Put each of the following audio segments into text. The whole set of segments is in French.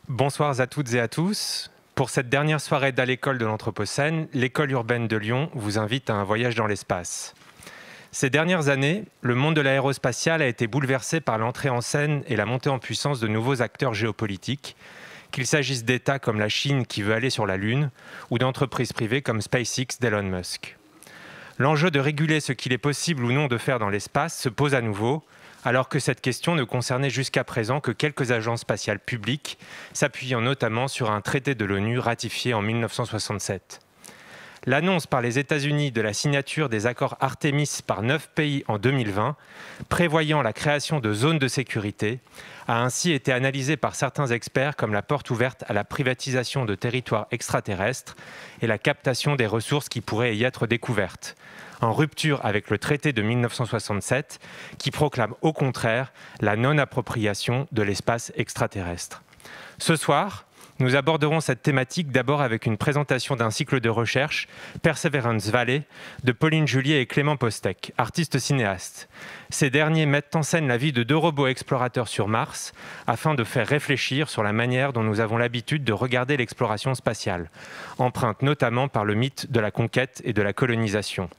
Bonsoir à toutes et à tous. Pour cette dernière soirée d'À l'école de l'Anthropocène, l'école urbaine de Lyon vous invite à un voyage dans l'espace. Ces dernières années, le monde de l'aérospatial a été bouleversé par l'entrée en scène et la montée en puissance de nouveaux acteurs géopolitiques, qu'il s'agisse d'États comme la Chine qui veut aller sur la Lune ou d'entreprises privées comme SpaceX d'Elon Musk. L'enjeu de réguler ce qu'il est possible ou non de faire dans l'espace se pose à nouveau, alors que cette question ne concernait jusqu'à présent que quelques agences spatiales publiques, s'appuyant notamment sur un traité de l'ONU ratifié en 1967. L'annonce par les États-Unis de la signature des accords Artemis par 9 pays en 2020, prévoyant la création de zones de sécurité, a ainsi été analysée par certains experts comme la porte ouverte à la privatisation de territoires extraterrestres et la captation des ressources qui pourraient y être découvertes, en rupture avec le traité de 1967 qui proclame au contraire la non-appropriation de l'espace extraterrestre. Ce soir, nous aborderons cette thématique d'abord avec une présentation d'un cycle de recherche, Perseverance Valley, de Pauline Julier et Clément Postek, artistes cinéastes. Ces derniers mettent en scène la vie de 2 robots explorateurs sur Mars afin de faire réfléchir sur la manière dont nous avons l'habitude de regarder l'exploration spatiale, empreinte notamment par le mythe de la conquête et de la colonisation.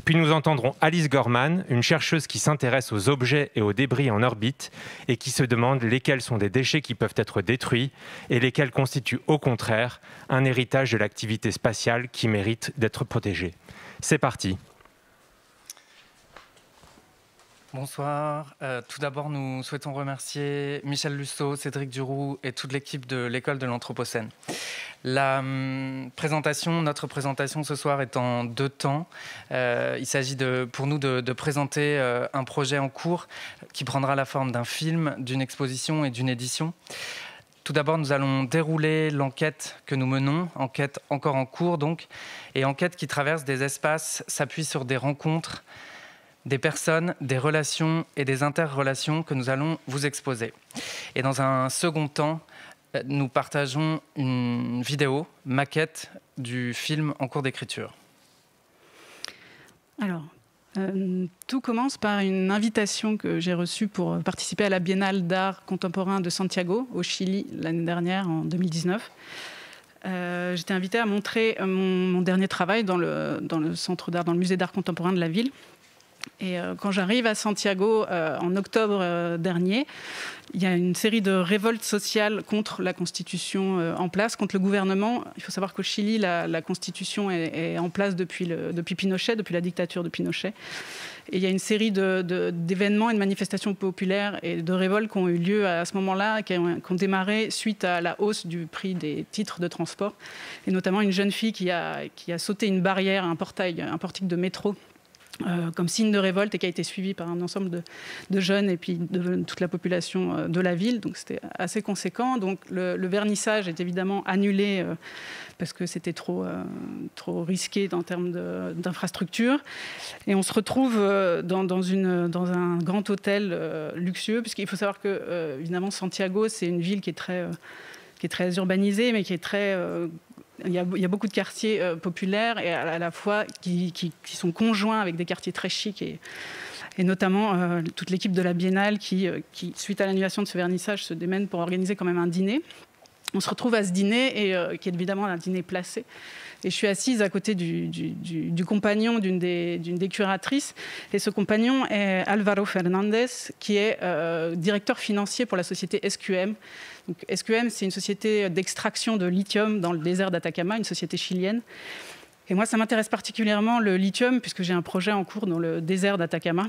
Puis nous entendrons Alice Gorman, une chercheuse qui s'intéresse aux objets et aux débris en orbite et qui se demande lesquels sont des déchets qui peuvent être détruits et lesquels constituent au contraire un héritage de l'activité spatiale qui mérite d'être protégé. C'est parti. Bonsoir. Tout d'abord, nous souhaitons remercier Michel Lusseau, Cédric Duroux et toute l'équipe de l'école de l'Anthropocène. Notre présentation ce soir est en 2 temps. Il s'agit pour nous de présenter un projet en cours qui prendra la forme d'un film, d'une exposition et d'une édition. Tout d'abord, nous allons dérouler l'enquête que nous menons, enquête encore en cours donc, et enquête qui traverse des espaces, s'appuie sur des rencontres, des personnes, des relations et des interrelations que nous allons vous exposer. Et dans un second temps, nous partageons une vidéo, maquette du film en cours d'écriture. Alors, tout commence par une invitation que j'ai reçue pour participer à la Biennale d'art contemporain de Santiago, au Chili, l'année dernière, en 2019. J'étais invitée à montrer mon dernier travail dans le centre d'art, dans le musée d'art contemporain de la ville. Et quand j'arrive à Santiago en octobre dernier, il y a une série de révoltes sociales contre la constitution en place, contre le gouvernement. Il faut savoir qu'au Chili, la constitution est en place depuis Pinochet, depuis la dictature de Pinochet. Et il y a une série d'événements et de manifestations populaires et de révoltes qui ont eu lieu à ce moment-là, qui ont démarré suite à la hausse du prix des titres de transport. Et notamment une jeune fille qui a sauté une barrière, un portique de métro, comme signe de révolte et qui a été suivi par un ensemble de jeunes et puis de toute la population de la ville. Donc c'était assez conséquent. Donc le vernissage est évidemment annulé parce que c'était trop risqué en termes d'infrastructure. Et on se retrouve dans un grand hôtel luxueux, puisqu'il faut savoir que évidemment Santiago, c'est une ville qui est très urbanisée, mais qui est très... Il y a beaucoup de quartiers populaires et à la fois qui sont conjoints avec des quartiers très chics et notamment toute l'équipe de la Biennale qui, suite à l'annulation de ce vernissage, se démène pour organiser quand même un dîner. On se retrouve à ce dîner, qui est évidemment un dîner placé. Et je suis assise à côté du compagnon d'une des curatrices. Et ce compagnon est Álvaro Fernandez, qui est directeur financier pour la société SQM. Donc, SQM, c'est une société d'extraction de lithium dans le désert d'Atacama, une société chilienne. Et moi, ça m'intéresse particulièrement le lithium, puisque j'ai un projet en cours dans le désert d'Atacama.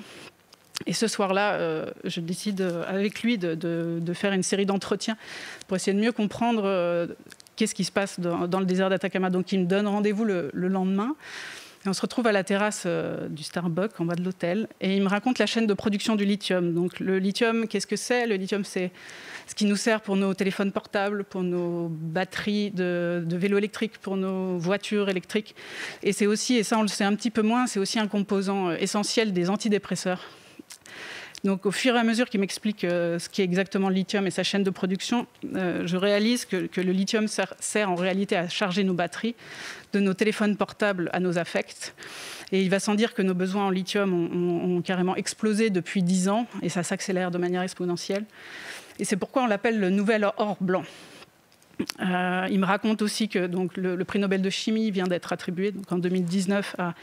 Et ce soir-là, je décide avec lui de faire une série d'entretiens pour essayer de mieux comprendre qu'est-ce qui se passe dans le désert d'Atacama. Donc, il me donne rendez-vous le lendemain. Et on se retrouve à la terrasse du Starbucks, en bas de l'hôtel. Et il me raconte la chaîne de production du lithium. Donc, le lithium, qu'est-ce que c'est ? Le lithium, c'est ce qui nous sert pour nos téléphones portables, pour nos batteries de vélos électriques, pour nos voitures électriques. Et c'est aussi, et ça on le sait un petit peu moins, c'est aussi un composant essentiel des antidépresseurs. Donc, au fur et à mesure qu'il m'explique ce qu'est exactement le lithium et sa chaîne de production, je réalise que le lithium sert en réalité à charger nos batteries, de nos téléphones portables à nos affects. Et il va sans dire que nos besoins en lithium ont carrément explosé depuis 10 ans, et ça s'accélère de manière exponentielle. Et c'est pourquoi on l'appelle le nouvel or blanc. Il me raconte aussi que donc, le prix Nobel de chimie vient d'être attribué donc, en 2019 à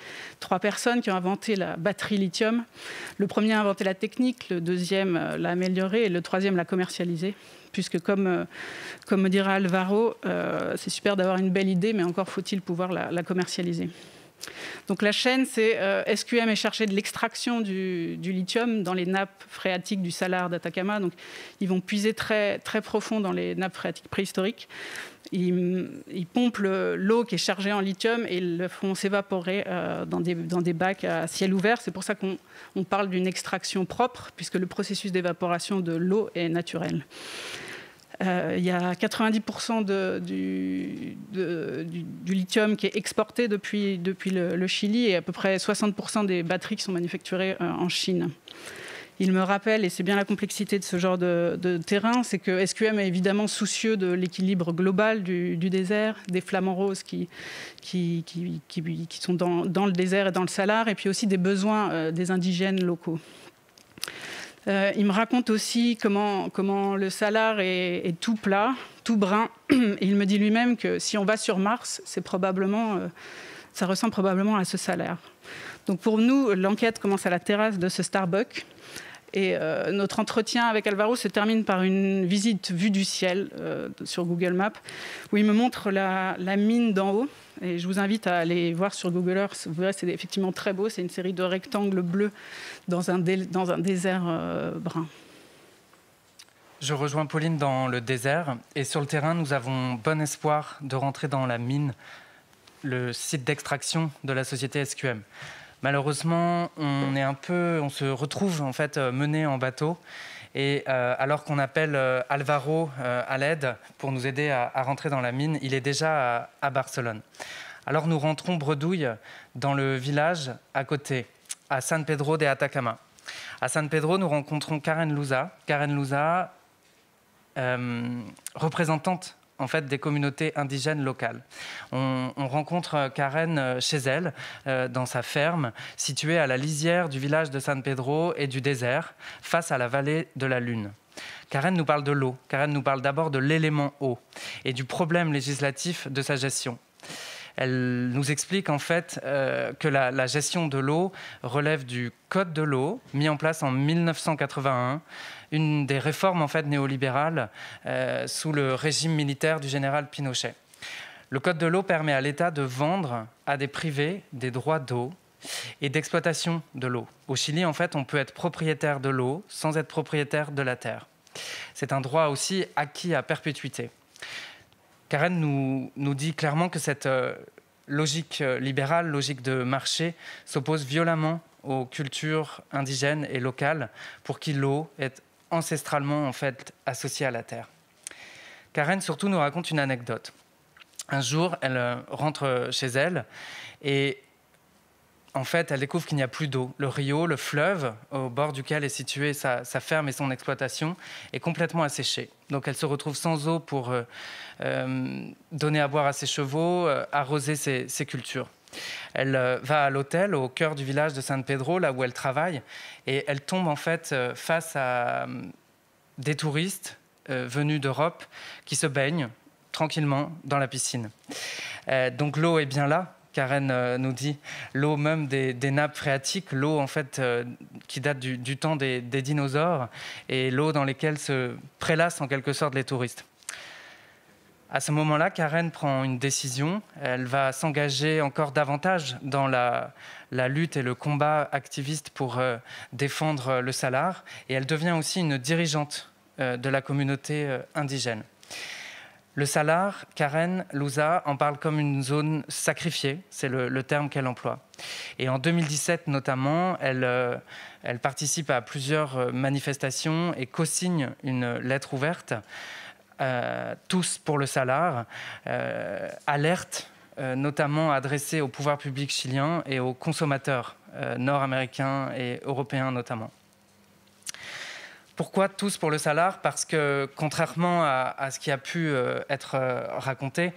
3 personnes qui ont inventé la batterie lithium. Le premier a inventé la technique, le deuxième l'a améliorée et le troisième l'a commercialisée. Puisque comme me dira Alvaro, c'est super d'avoir une belle idée, mais encore faut-il pouvoir la commercialiser. Donc la chaîne, c'est SQM est chargé de l'extraction du lithium dans les nappes phréatiques du salar d'Atacama. Donc ils vont puiser très, très profond dans les nappes phréatiques préhistoriques. Ils pompent l'eau qui est chargée en lithium et ils le font s'évaporer dans des bacs à ciel ouvert. C'est pour ça qu'on parle d'une extraction propre, puisque le processus d'évaporation de l'eau est naturel. Il y a 90% du lithium qui est exporté depuis le Chili et à peu près 60% des batteries qui sont manufacturées en Chine. Il me rappelle, et c'est bien la complexité de ce genre de terrain, c'est que SQM est évidemment soucieux de l'équilibre global du désert, des flamants roses qui sont dans le désert et dans le salar, et puis aussi des besoins des indigènes locaux. Il me raconte aussi comment le salar est tout plat, tout brun. Et il me dit lui-même que si on va sur Mars, ça ressemble probablement à ce salar. Donc pour nous, l'enquête commence à la terrasse de ce Starbucks. Et notre entretien avec Alvaro se termine par une visite vue du ciel sur Google Maps, où il me montre la mine d'en haut. Et je vous invite à aller voir sur Google Earth. Vous verrez, c'est effectivement très beau. C'est une série de rectangles bleus dans un désert brun. Je rejoins Pauline dans le désert. Et sur le terrain, nous avons bon espoir de rentrer dans la mine, le site d'extraction de la société SQM. Malheureusement, on se retrouve en fait mené en bateau. Et alors qu'on appelle Alvaro à l'aide pour nous aider à rentrer dans la mine, il est déjà à Barcelone. Alors nous rentrons bredouille dans le village à côté, à San Pedro de Atacama. À San Pedro, nous rencontrons Karen Louza. Karen Louza, représentante en fait, des communautés indigènes locales. On rencontre Karen chez elle, dans sa ferme, située à la lisière du village de San Pedro et du désert, face à la vallée de la Lune. Karen nous parle de l'eau. Karen nous parle d'abord de l'élément eau et du problème législatif de sa gestion. Elle nous explique en fait que la gestion de l'eau relève du Code de l'eau, mis en place en 1981, une des réformes en fait néolibérales sous le régime militaire du général Pinochet. Le Code de l'eau permet à l'État de vendre à des privés des droits d'eau et d'exploitation de l'eau. Au Chili, en fait, on peut être propriétaire de l'eau sans être propriétaire de la terre. C'est un droit aussi acquis à perpétuité. Karen nous dit clairement que cette logique libérale, logique de marché, s'oppose violemment aux cultures indigènes et locales pour qui l'eau est ancestralement en fait associée à la terre. Karen surtout nous raconte une anecdote. Un jour, elle rentre chez elle et en fait, elle découvre qu'il n'y a plus d'eau. Le rio, le fleuve, au bord duquel est située sa ferme et son exploitation, est complètement asséché. Donc elle se retrouve sans eau pour donner à boire à ses chevaux, arroser ses cultures. Elle va à l'hôtel au cœur du village de San Pedro, là où elle travaille, et elle tombe en fait face à des touristes venus d'Europe qui se baignent tranquillement dans la piscine. Donc l'eau est bien là. Karen nous dit, l'eau même des nappes phréatiques, l'eau en fait qui date du temps des dinosaures et l'eau dans lesquelles se prélassent en quelque sorte les touristes. À ce moment-là, Karen prend une décision. Elle va s'engager encore davantage dans la lutte et le combat activiste pour défendre le salar. Et elle devient aussi une dirigeante de la communauté indigène. Le salar, Karen Louza en parle comme une zone sacrifiée, c'est le terme qu'elle emploie. Et en 2017 notamment, elle participe à plusieurs manifestations et co-signe une lettre ouverte, tous pour le salar, alerte notamment adressée au pouvoir public chilien et aux consommateurs nord-américains et européens notamment. Pourquoi tous pour le salar? Parce que, contrairement à ce qui a pu être raconté,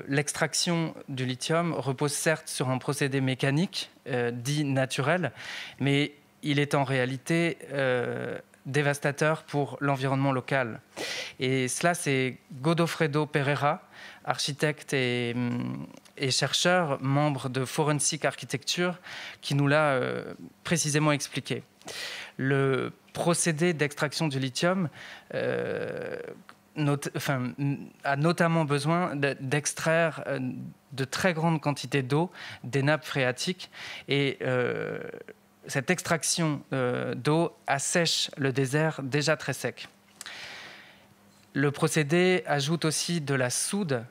l'extraction du lithium repose certes sur un procédé mécanique, dit naturel, mais il est en réalité dévastateur pour l'environnement local. Et cela, c'est Godofredo Pereira, architecte et chercheur, membre de Forensic Architecture, qui nous l'a précisément expliqué. Le procédé d'extraction du lithium a notamment besoin d'extraire de très grandes quantités d'eau des nappes phréatiques et cette extraction d'eau assèche le désert déjà très sec. Le procédé ajoute aussi de la soude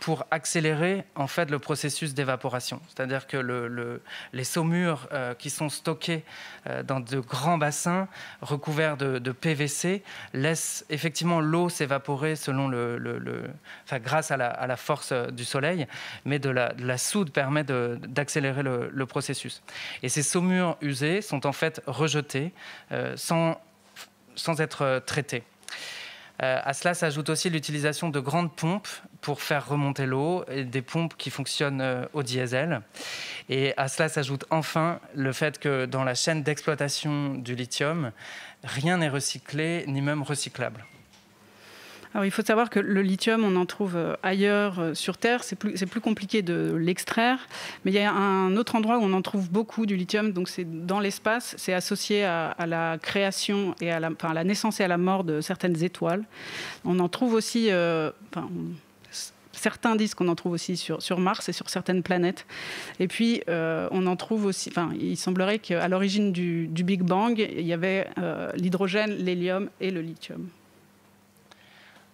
pour accélérer en fait le processus d'évaporation. C'est-à-dire que les saumures qui sont stockées dans de grands bassins recouverts de PVC laissent effectivement l'eau s'évaporer selon grâce à la force du soleil, mais de la soude permet d'accélérer le processus. Et ces saumures usées sont en fait rejetées sans être traitées. À cela s'ajoute aussi l'utilisation de grandes pompes pour faire remonter l'eau, et des pompes qui fonctionnent au diesel. Et à cela s'ajoute enfin le fait que dans la chaîne d'exploitation du lithium, rien n'est recyclé ni même recyclable. Alors, il faut savoir que le lithium, on en trouve ailleurs sur Terre. C'est plus compliqué de l'extraire. Mais il y a un autre endroit où on en trouve beaucoup du lithium. Donc, c'est dans l'espace. C'est associé à la création et à la naissance et à la mort de certaines étoiles. On en trouve aussi... certains disent qu'on en trouve aussi sur Mars et sur certaines planètes. Et puis, on en trouve aussi... il semblerait qu'à l'origine du Big Bang, il y avait l'hydrogène, l'hélium et le lithium.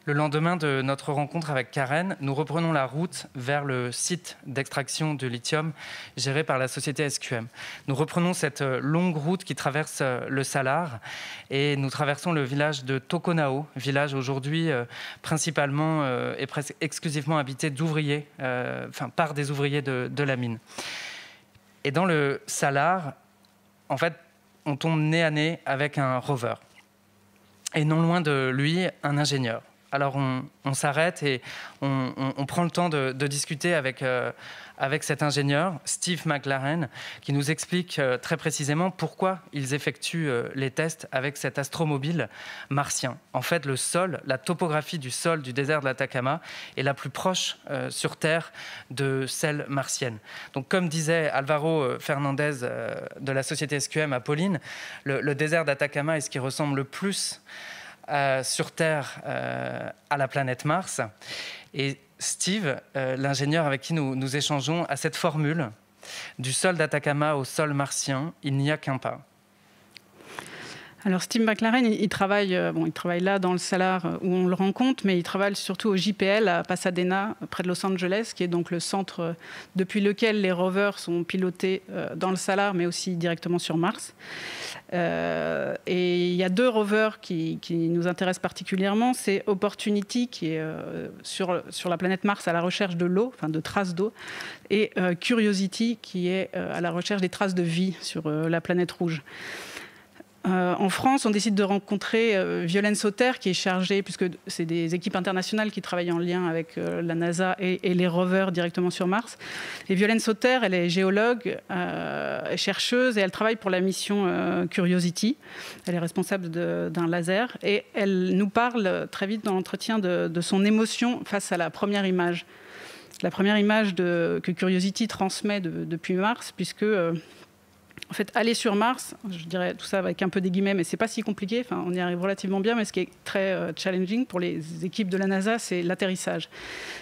Le lendemain de notre rencontre avec Karen, nous reprenons la route vers le site d'extraction de lithium géré par la société SQM. Nous reprenons cette longue route qui traverse le Salar et nous traversons le village de Toconao, village aujourd'hui principalement et presque exclusivement habité d'ouvriers, par des ouvriers de la mine. Et dans le Salar, en fait, on tombe nez à nez avec un rover. Et non loin de lui, un ingénieur. Alors on s'arrête et on prend le temps de discuter avec cet ingénieur, Steve McLaren, qui nous explique très précisément pourquoi ils effectuent les tests avec cet astromobile martien. En fait, le sol, la topographie du sol du désert de l'Atacama est la plus proche sur Terre de celle martienne. Donc comme disait Alvaro Fernandez de la société SQM à Pauline, le désert d'Atacama est ce qui ressemble le plus sur Terre à la planète Mars. Et Steve, l'ingénieur avec qui nous échangeons, a cette formule: du sol d'Atacama au sol martien, il n'y a qu'un pas. Alors Steve McLaren, il travaille là dans le Salar où on le rencontre, mais il travaille surtout au JPL à Pasadena, près de Los Angeles, qui est donc le centre depuis lequel les rovers sont pilotés dans le Salar, mais aussi directement sur Mars. Et il y a deux rovers qui nous intéressent particulièrement. C'est Opportunity, qui est sur la planète Mars à la recherche de l'eau, de traces d'eau, et Curiosity, qui est à la recherche des traces de vie sur la planète rouge. En France, on décide de rencontrer Violaine Sauter, qui est chargée, puisque c'est des équipes internationales qui travaillent en lien avec la NASA et les rovers directement sur Mars. Et Violaine Sauter, elle est géologue, chercheuse, et elle travaille pour la mission Curiosity. Elle est responsable d'un laser. Et elle nous parle très vite dans l'entretien de son émotion face à la première image. La première image que Curiosity transmet depuis Mars, puisque... En fait, aller sur Mars, je dirais tout ça avec un peu des guillemets, mais c'est pas si compliqué. On y arrive relativement bien, mais ce qui est très challenging pour les équipes de la NASA, c'est l'atterrissage.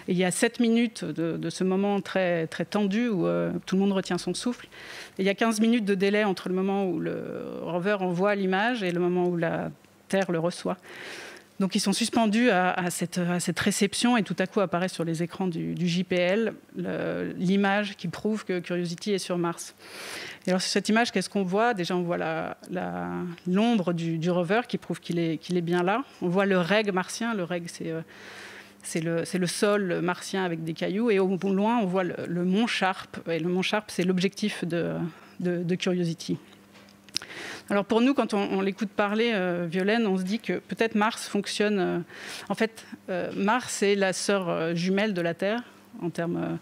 Et il y a 7 minutes de ce moment très, très tendu où tout le monde retient son souffle. Et il y a 15 minutes de délai entre le moment où le rover envoie l'image et le moment où la Terre le reçoit. Donc ils sont suspendus à cette réception et tout à coup apparaît sur les écrans du JPL l'image qui prouve que Curiosity est sur Mars. Et alors sur cette image, qu'est-ce qu'on voit ? Déjà on voit l'ombre du rover qui prouve qu'il est bien là. On voit le reg martien. Le reg c'est le sol martien avec des cailloux. Et au loin on voit le mont Sharp. Et le mont Sharp c'est l'objectif de Curiosity. Alors pour nous, quand on l'écoute parler, Violaine, on se dit que peut-être Mars fonctionne... en fait, Mars est la sœur jumelle de la Terre en termes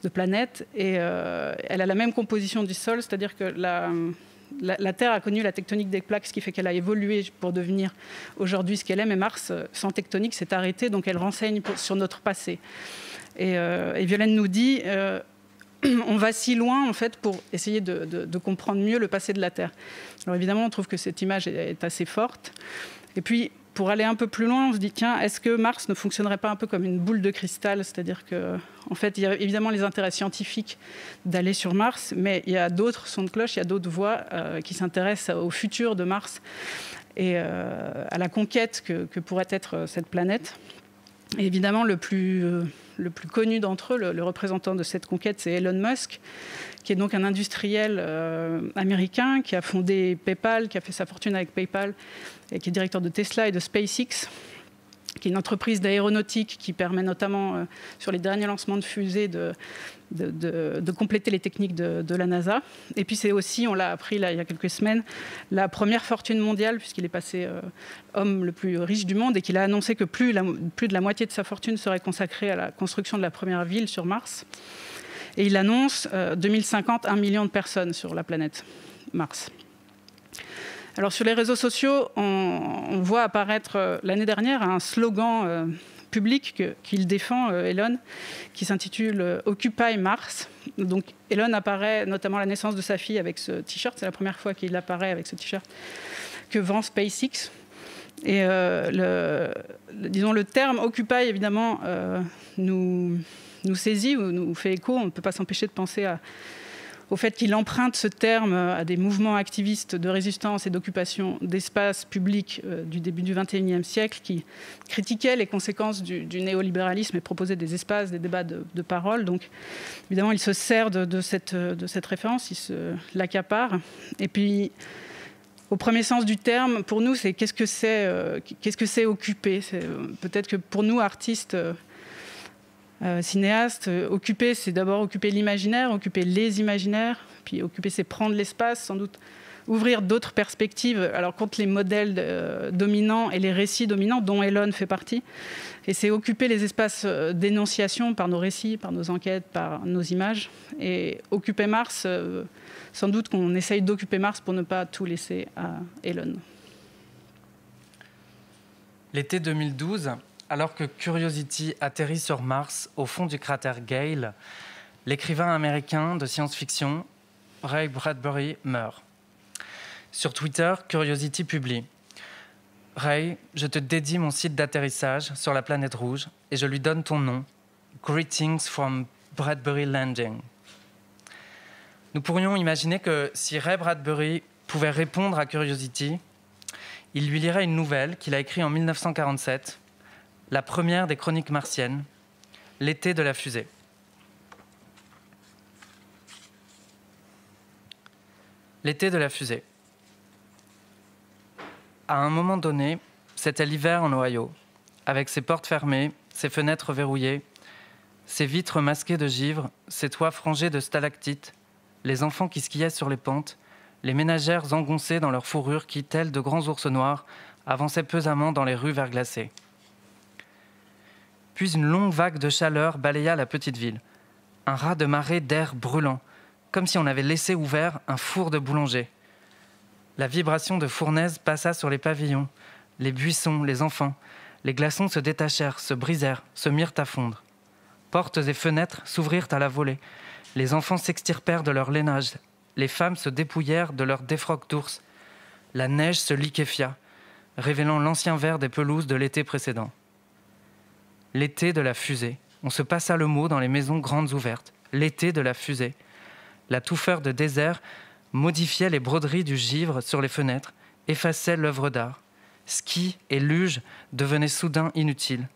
de planète. Et elle a la même composition du sol, c'est-à-dire que la Terre a connu la tectonique des plaques, ce qui fait qu'elle a évolué pour devenir aujourd'hui ce qu'elle est, mais Mars, sans tectonique, s'est arrêté, donc elle renseigne sur notre passé. Et Violaine nous dit, on va si loin en fait pour essayer de comprendre mieux le passé de la Terre. Alors évidemment, on trouve que cette image est assez forte. Et puis, pour aller un peu plus loin, on se dit, tiens, est-ce que Mars ne fonctionnerait pas un peu comme une boule de cristal ? C'est-à-dire qu'en fait, il y a évidemment les intérêts scientifiques d'aller sur Mars, mais il y a d'autres sons de cloche, il y a d'autres voix qui s'intéressent au futur de Mars et à la conquête que pourrait être cette planète. Et évidemment, le plus connu d'entre eux, le représentant de cette conquête, c'est Elon Musk, qui est donc un industriel américain qui a fondé PayPal, qui a fait sa fortune avec PayPal, et qui est directeur de Tesla et de SpaceX, qui est une entreprise d'aéronautique qui permet notamment, sur les derniers lancements de fusées, de compléter les techniques de la NASA. Et puis c'est aussi, on l'a appris là, il y a quelques semaines, la première fortune mondiale, puisqu'il est passé homme le plus riche du monde, et qu'il a annoncé que plus de la moitié de sa fortune serait consacrée à la construction de la première ville sur Mars. Et il annonce 2050, 1 million de personnes sur la planète Mars. Alors sur les réseaux sociaux, on voit apparaître l'année dernière un slogan public qu'il défend, Elon, qui s'intitule « Occupy Mars ». Donc Elon apparaît notamment à la naissance de sa fille avec ce t-shirt, c'est la première fois qu'il apparaît avec ce t-shirt que vend SpaceX. Et disons, le terme « Occupy », évidemment, nous saisit ou nous fait écho. On ne peut pas s'empêcher de penser au fait qu'il emprunte ce terme à des mouvements activistes de résistance et d'occupation d'espaces publics du début du XXIe siècle qui critiquaient les conséquences du néolibéralisme et proposaient des espaces, des débats de parole. Donc, évidemment, il se sert de cette référence, il se l'accapare. Et puis, au premier sens du terme, pour nous, c'est qu'est-ce que c'est occuper ? Peut-être que pour nous, artistes, cinéaste, occuper, c'est d'abord occuper l'imaginaire, occuper les imaginaires, puis occuper, c'est prendre l'espace, sans doute ouvrir d'autres perspectives, alors contre les modèles dominants et les récits dominants, dont Elon fait partie. Et c'est occuper les espaces d'énonciation par nos récits, par nos enquêtes, par nos images. Et occuper Mars, sans doute qu'on essaye d'occuper Mars pour ne pas tout laisser à Elon. L'été 2012, alors que Curiosity atterrit sur Mars, au fond du cratère Gale, l'écrivain américain de science-fiction Ray Bradbury meurt. Sur Twitter, Curiosity publie « Ray, je te dédie mon site d'atterrissage sur la planète rouge et je lui donne ton nom. Greetings from Bradbury Landing. » Nous pourrions imaginer que si Ray Bradbury pouvait répondre à Curiosity, il lui lirait une nouvelle qu'il a écrite en 1947, la première des chroniques martiennes, l'été de la fusée. L'été de la fusée. À un moment donné, c'était l'hiver en Ohio, avec ses portes fermées, ses fenêtres verrouillées, ses vitres masquées de givre, ses toits frangés de stalactites, les enfants qui skiaient sur les pentes, les ménagères engoncées dans leurs fourrures qui, telles de grands ours noirs, avançaient pesamment dans les rues verglacées. Puis une longue vague de chaleur balaya la petite ville. Un raz de marée d'air brûlant, comme si on avait laissé ouvert un four de boulanger. La vibration de fournaise passa sur les pavillons, les buissons, les enfants. Les glaçons se détachèrent, se brisèrent, se mirent à fondre. Portes et fenêtres s'ouvrirent à la volée. Les enfants s'extirpèrent de leur lainage. Les femmes se dépouillèrent de leurs défroques d'ours. La neige se liquéfia, révélant l'ancien vert des pelouses de l'été précédent. L'été de la fusée. On se passa le mot dans les maisons grandes ouvertes. L'été de la fusée. La touffeur de désert modifiait les broderies du givre sur les fenêtres, effaçait l'œuvre d'art. Ski et luge devenaient soudain inutiles.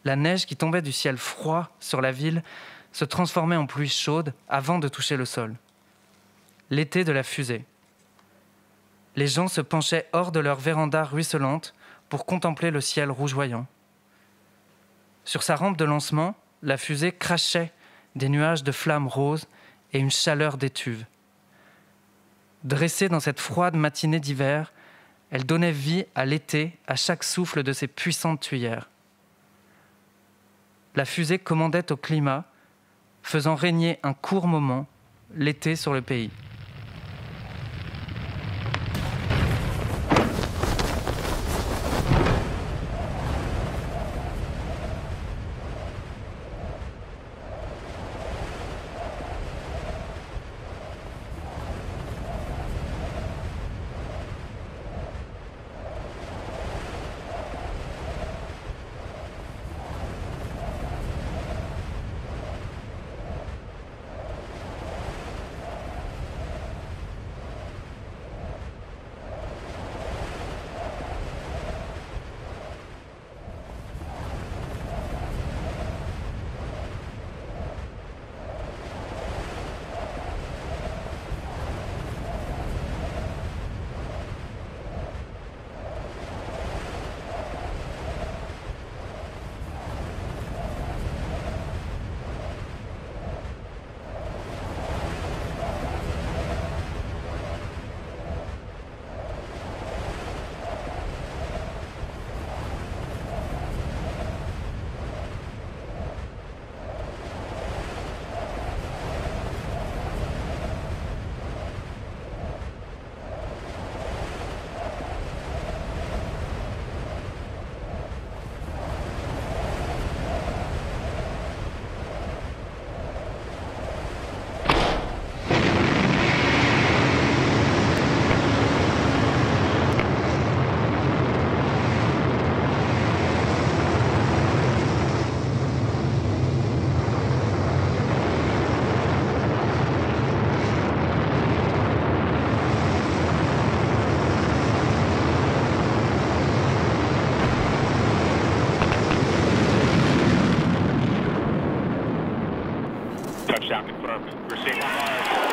La neige qui tombait du ciel froid sur la ville se transformait en pluie chaude avant de toucher le sol. L'été de la fusée. Les gens se penchaient hors de leur véranda ruisselante pour contempler le ciel rougeoyant. Sur sa rampe de lancement, la fusée crachait des nuages de flammes roses et une chaleur d'étuve. Dressée dans cette froide matinée d'hiver, elle donnait vie à l'été à chaque souffle de ses puissantes tuyères. La fusée commandait au climat, faisant régner un court moment l'été sur le pays. Touchdown confirmed. Receive on Mars.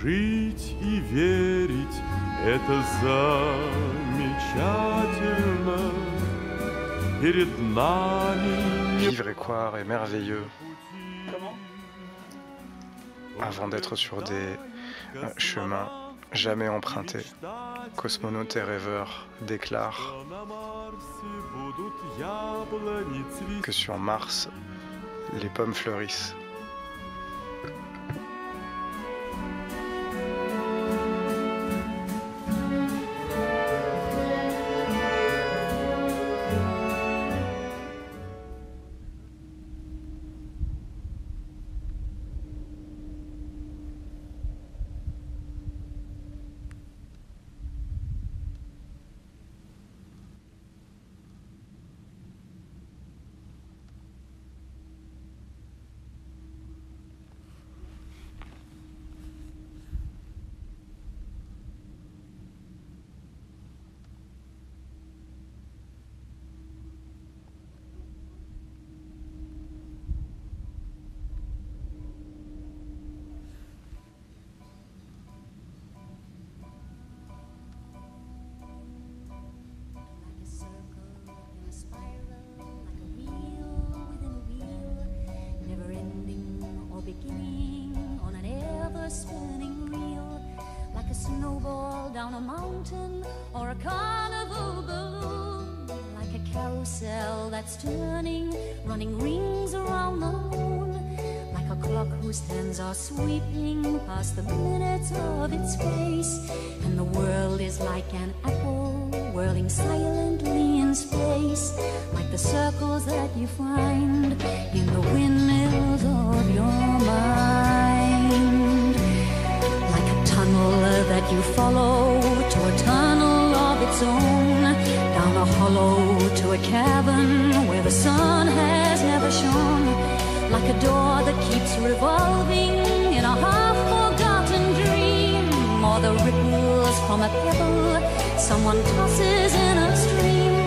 Жить и верить — это замечательно. Перед нами Vivre et croire est merveilleux. Avant d'être sur des chemins jamais empruntés, cosmonautes et rêveurs déclarent que sur Mars, les pommes fleurissent. Down a mountain or a carnival balloon, like a carousel that's turning, running rings around the moon, like a clock whose hands are sweeping past the minutes of its face, and the world is like an apple whirling silently in space, like the circles that you find in the windmills of your mind, like a tunnel that you follow to a tunnel of its own, down a hollow to a cavern where the sun has never shone, like a door that keeps revolving in a half-forgotten dream, or the ripples from a pebble someone tosses in a stream,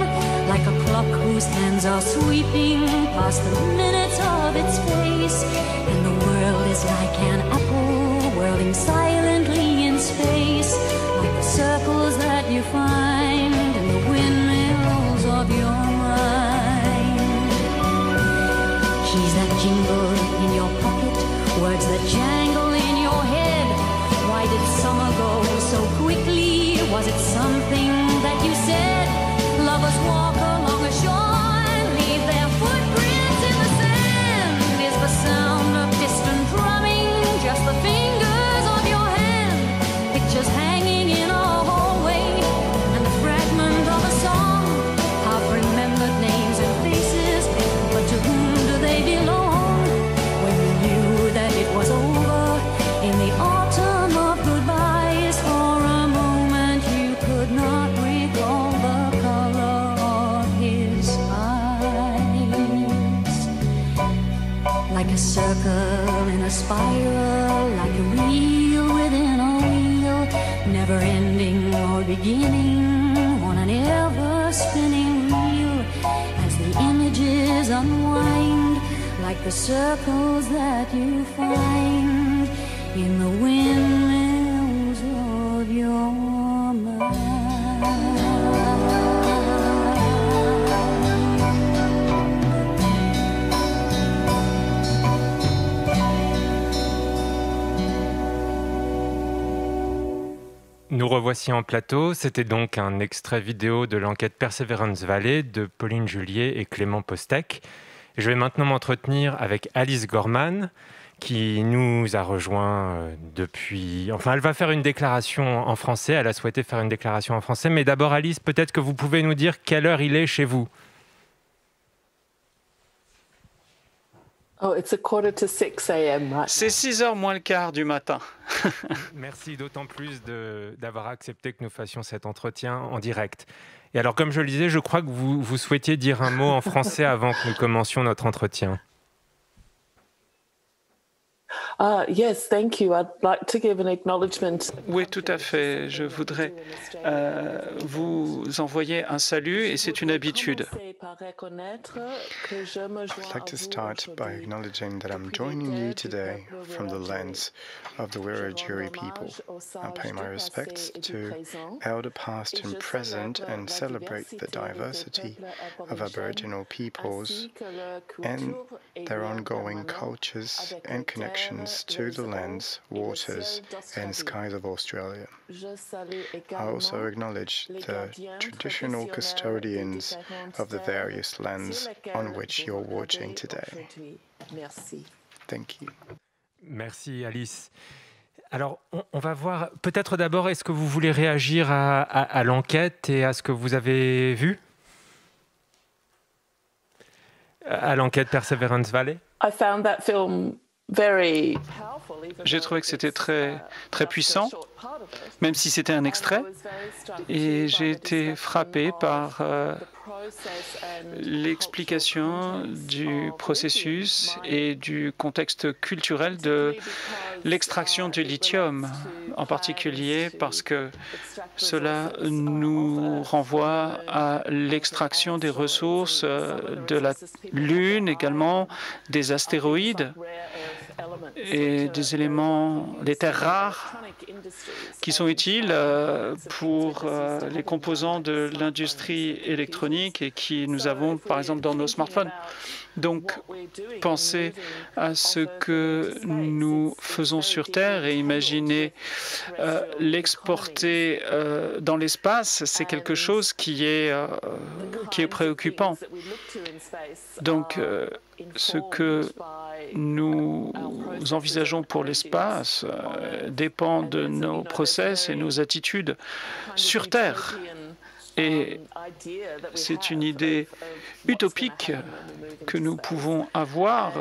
like a clock whose hands are sweeping past the minutes of its face, and the world is like an apple whirling silently in space, like the circles that you find in the windmills of your mind. Keys that jingle in your pocket, words that jangle in your head. Why did summer go so quickly? Was it something that you said? Lovers walk along a shore and leave their footprints in the sand. Is the sound of distant drumming just the fingers of your hand? Pictures hanging in a hallway and a fragment of a song, half-remembered names and faces, but to whom do they belong? When you knew that it was over in the autumn of goodbyes, for a moment you could not recall the color of his eyes, like a circle in a spiral, like a reel within a wheel, never ending or beginning on an ever-spinning reel, as the images unwind, like the circles that you find in the windmills of your mind. Nous revoici en plateau. C'était donc un extrait vidéo de l'enquête Perseverance Valley de Pauline Julier et Clément Postek. Je vais maintenant m'entretenir avec Alice Gorman, qui nous a rejoint depuis... Enfin, elle va faire une déclaration en français. Elle a souhaité faire une déclaration en français. Mais d'abord, Alice, peut-être que vous pouvez nous dire quelle heure il est chez vous. Oh, it's 5:45 a.m. right C'est 6h moins le quart du matin. Merci d'autant plus d'avoir accepté que nous fassions cet entretien en direct. Et alors, comme je le disais, je crois que vous souhaitiez dire un mot en français avant que nous commencions notre entretien. Yes, thank you. I'd like to give an acknowledgement. Oui, tout à fait. Je voudrais vous envoyer un salut et c'est une habitude. I'd like to start by acknowledging that I'm joining you today from the lens of the Wiradjuri people. I pay my respects to elder past and present and celebrate the diversity of Aboriginal peoples and their ongoing cultures and connections to the lands, waters and skies of Australia. I also acknowledge the traditional custodians of the various lands on which you're watching today. Thank you. Merci Alice. Alors, on va voir, peut-être d'abord, est-ce que vous voulez réagir à l'enquête et à ce que vous avez vu? À l'enquête Perseverance Valley? I found that film very powerful. J'ai trouvé que c'était très puissant, même si c'était un extrait, et j'ai été frappé par l'explication du processus et du contexte culturel de l'extraction du lithium, en particulier parce que cela nous renvoie à l'extraction des ressources de la Lune, également des astéroïdes et des éléments, des terres rares qui sont utiles pour les composants de l'industrie électronique et qui nous avons par exemple dans nos smartphones. Donc, pensez à ce que nous faisons sur Terre et imaginez l'exporter dans l'espace, c'est quelque chose qui est préoccupant. Donc, ce que nous envisageons pour l'espace dépend de nos process et nos attitudes sur Terre. Et c'est une idée utopique que nous pouvons avoir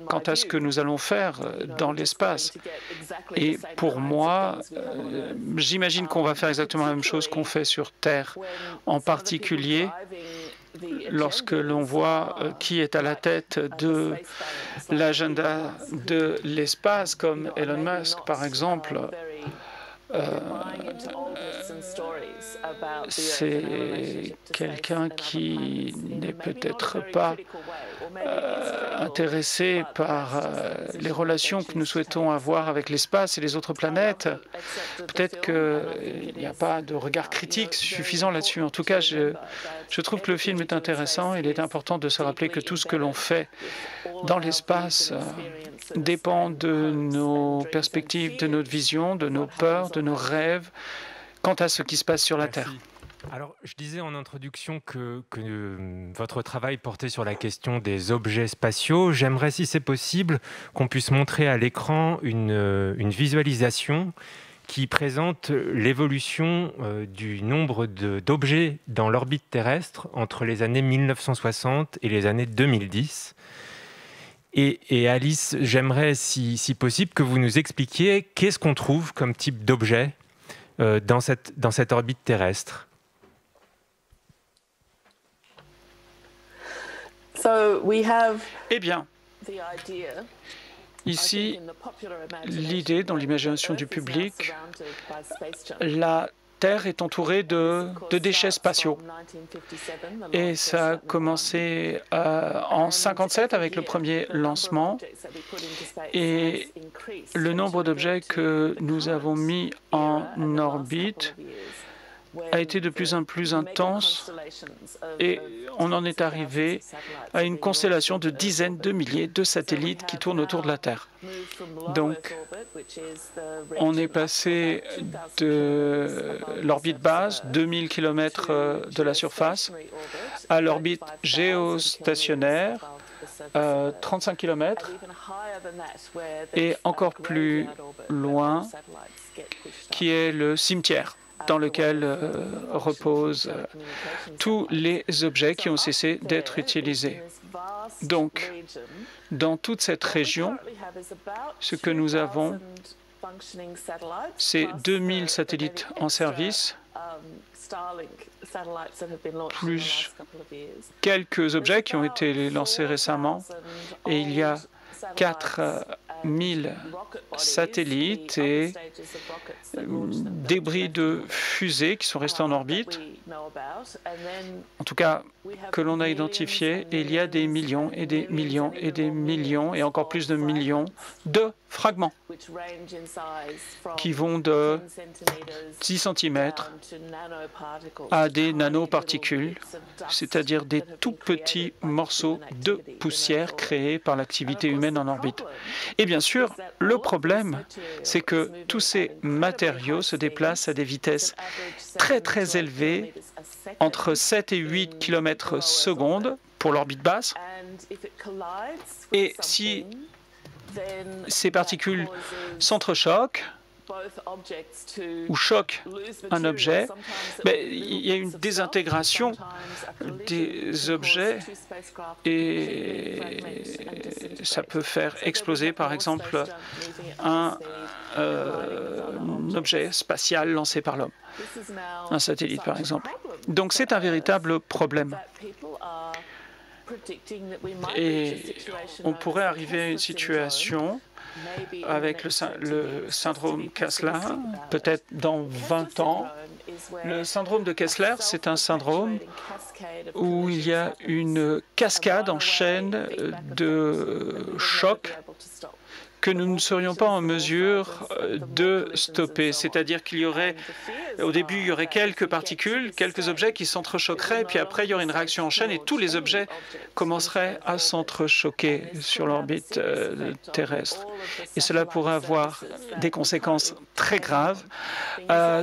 quant à ce que nous allons faire dans l'espace. Et pour moi, j'imagine qu'on va faire exactement la même chose qu'on fait sur Terre, en particulier lorsque l'on voit qui est à la tête de l'agenda de l'espace, comme Elon Musk, par exemple. C'est quelqu'un qui n'est peut-être pas intéressé par les relations que nous souhaitons avoir avec l'espace et les autres planètes. Peut-être qu'il n'y a pas de regard critique suffisant là-dessus. En tout cas, je trouve que le film est intéressant. Il est important de se rappeler que tout ce que l'on fait dans l'espace dépend de nos perspectives, de notre vision, de nos peurs, de nos rêves quant à ce qui se passe sur la Terre. Alors, je disais en introduction que votre travail portait sur la question des objets spatiaux. J'aimerais, si c'est possible, qu'on puisse montrer à l'écran une visualisation qui présente l'évolution du nombre d'objets dans l'orbite terrestre entre les années 1960 et les années 2010. Et Alice, j'aimerais, si possible, que vous nous expliquiez qu'est-ce qu'on trouve comme type d'objet dans cette orbite terrestre. Eh bien, ici, l'idée dans l'imagination du public, la Terre est entourée de déchets spatiaux. Et ça a commencé en 1957 avec le premier lancement. Et le nombre d'objets que nous avons mis en orbite a été de plus en plus intense et on en est arrivé à une constellation de dizaines de milliers de satellites qui tournent autour de la Terre. Donc, on est passé de l'orbite basse, 2000 km de la surface, à l'orbite géostationnaire, 35 km, et encore plus loin, qui est le cimetière, dans lequel reposent tous les objets qui ont cessé d'être utilisés. Donc, dans toute cette région, ce que nous avons, c'est 2000 satellites en service, plus quelques objets qui ont été lancés récemment, et il y a 4 000 satellites et débris de fusées qui sont restés en orbite, en tout cas que l'on a identifié, et il y a des millions et des millions et des millions et encore plus de millions de fragments qui vont de 10 cm à des nanoparticules, c'est-à-dire des tout petits morceaux de poussière créés par l'activité humaine en orbite. Et bien sûr, le problème, c'est que tous ces matériaux se déplacent à des vitesses très très élevées, entre 7 et 8 km/s pour l'orbite basse. Et si ces particules s'entrechoquent ou choquent un objet, il y a une désintégration des objets et ça peut faire exploser, par exemple, un objet spatial lancé par l'homme, un satellite, par exemple. Donc c'est un véritable problème. Et on pourrait arriver à une situation avec le syndrome Kessler, peut-être dans 20 ans. Le syndrome de Kessler, c'est un syndrome où il y a une cascade en chaîne de chocs que nous ne serions pas en mesure de stopper. C'est-à-dire qu'il y aurait, au début, il y aurait quelques particules, quelques objets qui s'entrechoqueraient, puis après, il y aurait une réaction en chaîne et tous les objets commenceraient à s'entrechoquer sur l'orbite terrestre. Et cela pourrait avoir des conséquences très graves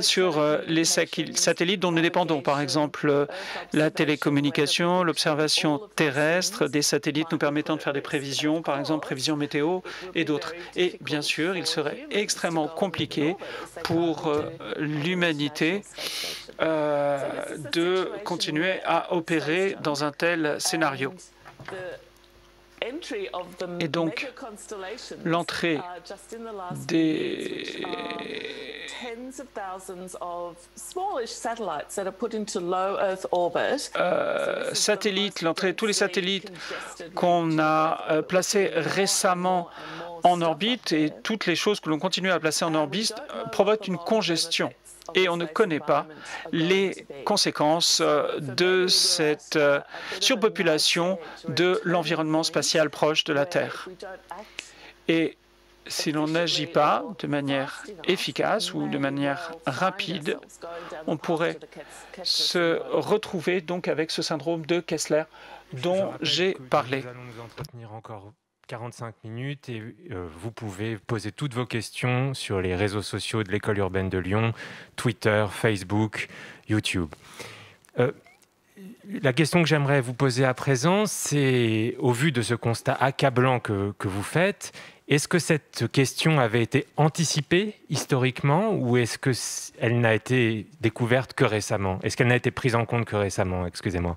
sur les satellites dont nous dépendons. Par exemple, la télécommunication, l'observation terrestre, des satellites nous permettant de faire des prévisions, par exemple, prévisions météo et d'autres. Et bien sûr, il serait extrêmement compliqué pour l'humanité de continuer à opérer dans un tel scénario. Et donc, l'entrée des satellites, l'entrée de tous les satellites qu'on a placés récemment en orbite et toutes les choses que l'on continue à placer en orbite provoquent une congestion. Et on ne connaît pas les conséquences de cette surpopulation de l'environnement spatial proche de la Terre. Et si l'on n'agit pas de manière efficace ou de manière rapide, on pourrait se retrouver donc avec ce syndrome de Kessler dont j'ai parlé. Nous allons nous entretenir encore 45 minutes et vous pouvez poser toutes vos questions sur les réseaux sociaux de l'École urbaine de Lyon, Twitter, Facebook, YouTube. La question que j'aimerais vous poser à présent, c'est, au vu de ce constat accablant que vous faites, est-ce que cette question avait été anticipée historiquement ou est-ce qu'elle n'a été découverte que récemment? Est-ce qu'elle n'a été prise en compte que récemment? Excusez-moi.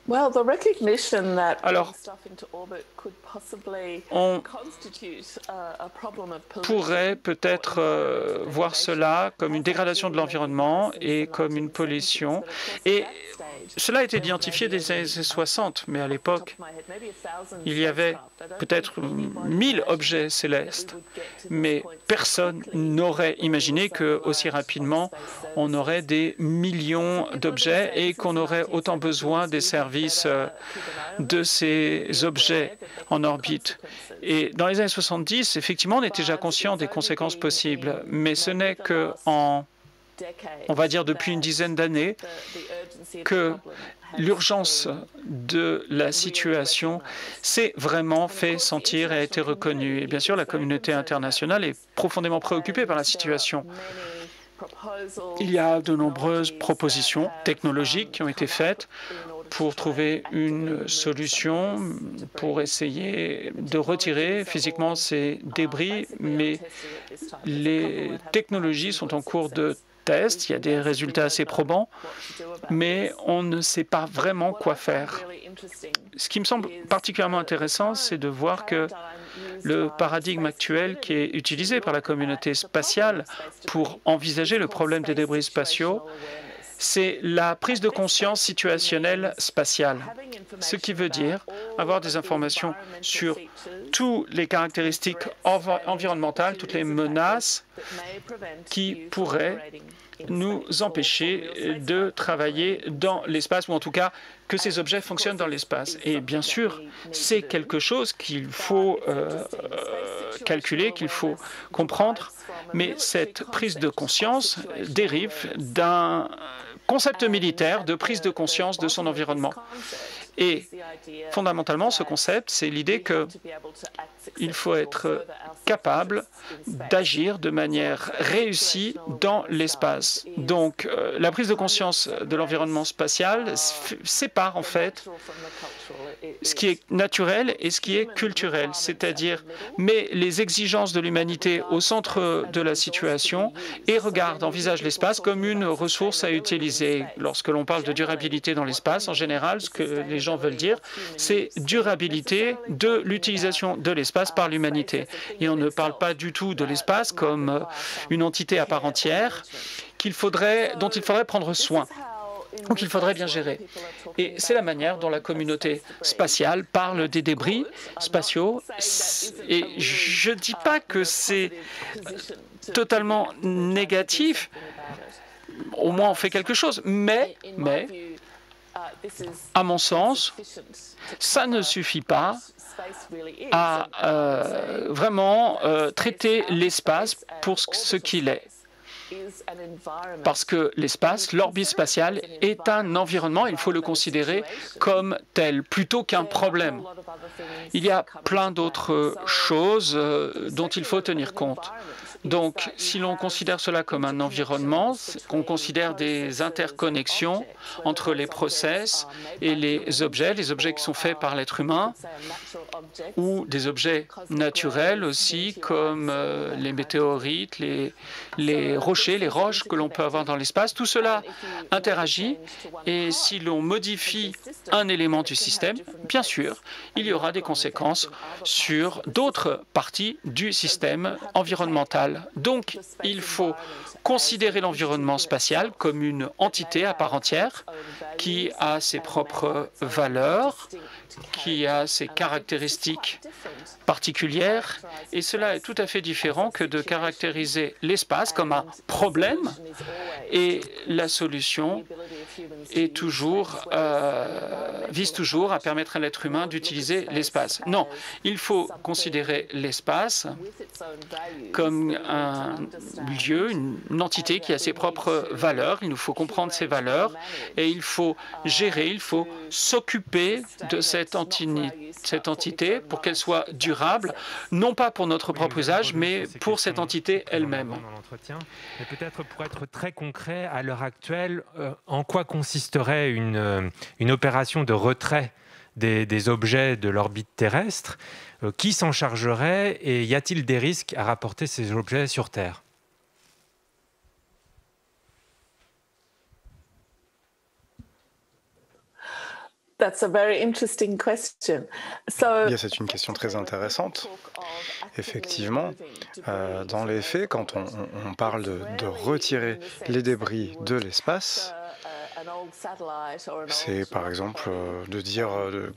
Alors, on pourrait peut-être voir cela comme une dégradation de l'environnement et comme une pollution. Et cela a été identifié dès les années 60, mais à l'époque, il y avait peut-être 1000 objets célestes. Mais personne n'aurait imaginé qu'aussi rapidement, on aurait des millions d'objets et qu'on aurait autant besoin des services de ces objets en orbite. Et dans les années 70, effectivement, on était déjà conscient des conséquences possibles, mais ce n'est qu'en, on va dire, depuis une dizaine d'années, que l'urgence de la situation s'est vraiment fait sentir et a été reconnue. Et bien sûr, la communauté internationale est profondément préoccupée par la situation. Il y a de nombreuses propositions technologiques qui ont été faites pour trouver une solution, pour essayer de retirer physiquement ces débris, mais les technologies sont en cours de test, il y a des résultats assez probants, mais on ne sait pas vraiment quoi faire. Ce qui me semble particulièrement intéressant, c'est de voir que le paradigme actuel qui est utilisé par la communauté spatiale pour envisager le problème des débris spatiaux, c'est la prise de conscience situationnelle spatiale, ce qui veut dire avoir des informations sur toutes les caractéristiques environnementales, toutes les menaces qui pourraient nous empêcher de travailler dans l'espace, ou en tout cas que ces objets fonctionnent dans l'espace. Et bien sûr, c'est quelque chose qu'il faut calculer, qu'il faut comprendre, mais cette prise de conscience dérive d'un concept militaire de prise de conscience de son environnement. Et fondamentalement, ce concept, c'est l'idée qu'il faut être capable d'agir de manière réussie dans l'espace. Donc, la prise de conscience de l'environnement spatial sépare en fait ce qui est naturel et ce qui est culturel, c'est-à-dire met les exigences de l'humanité au centre de la situation et envisage l'espace comme une ressource à utiliser. Lorsque l'on parle de durabilité dans l'espace, en général, ce que les gens veulent dire, c'est durabilité de l'utilisation de l'espace par l'humanité. Et on ne parle pas du tout de l'espace comme une entité à part entière dont il faudrait prendre soin, ou qu'il faudrait bien gérer. Et c'est la manière dont la communauté spatiale parle des débris spatiaux. Et je ne dis pas que c'est totalement négatif, au moins on fait quelque chose, mais à mon sens, ça ne suffit pas à vraiment traiter l'espace pour ce qu'il est. Parce que l'espace, l'orbite spatiale, est un environnement, il faut le considérer comme tel, plutôt qu'un problème. Il y a plein d'autres choses dont il faut tenir compte. Donc, si l'on considère cela comme un environnement, qu'on considère des interconnexions entre les process et les objets qui sont faits par l'être humain, ou des objets naturels aussi, comme les météorites, les rochers, les roches que l'on peut avoir dans l'espace, tout cela interagit. Et si l'on modifie un élément du système, bien sûr, il y aura des conséquences sur d'autres parties du système environnemental. Donc, il faut considérer l'environnement spatial comme une entité à part entière qui a ses propres valeurs, qui a ses caractéristiques particulières, et cela est tout à fait différent que de caractériser l'espace comme un problème, et la solution est vise toujours à permettre à l'être humain d'utiliser l'espace. Non, il faut considérer l'espace comme un lieu, une entité qui a ses propres valeurs. Il nous faut comprendre ces valeurs et il faut gérer, il faut s'occuper de cette entité pour qu'elle soit durable, non pas pour notre propre usage, mais pour cette entité elle-même. Mais peut-être pour être très concret, à l'heure actuelle, en quoi consisterait une opération de retrait des objets de l'orbite terrestre? Qui s'en chargerait et y a-t-il des risques à rapporter ces objets sur Terre? That's a very interesting question. C'est une question très intéressante. Effectivement, dans les faits, quand on parle de retirer les débris de l'espace, c'est par exemple de dire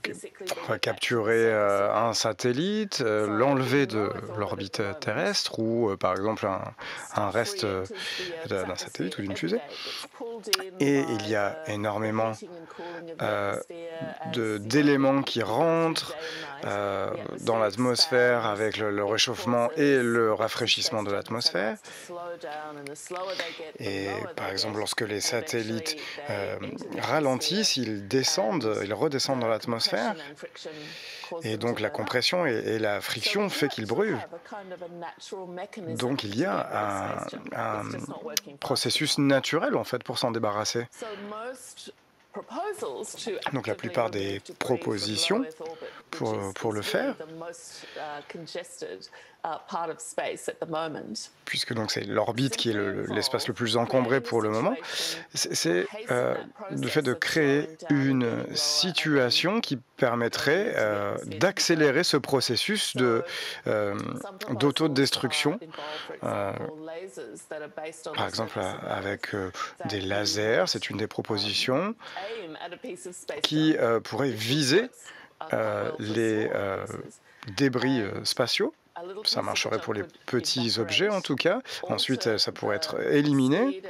qu'on va capturer un satellite, l'enlever de l'orbite terrestre ou par exemple un reste d'un satellite ou d'une fusée. Et il y a énormément d'éléments qui rentrent dans l'atmosphère avec le réchauffement et le rafraîchissement de l'atmosphère. Et par exemple, lorsque les satellites ralentissent, ils redescendent dans l'atmosphère. Et donc la compression et la friction fait qu'ils brûlent. Donc il y a un processus naturel en fait pour s'en débarrasser. Donc la plupart des propositions pour le faire, puisque donc c'est l'orbite qui est l'espace le plus encombré pour le moment, c'est le fait de créer une situation qui permettrait d'accélérer ce processus d'autodestruction, par exemple avec des lasers, c'est une des propositions qui pourrait viser les débris spatiaux. Ça marcherait pour les petits objets en tout cas. Ensuite, ça pourrait être éliminé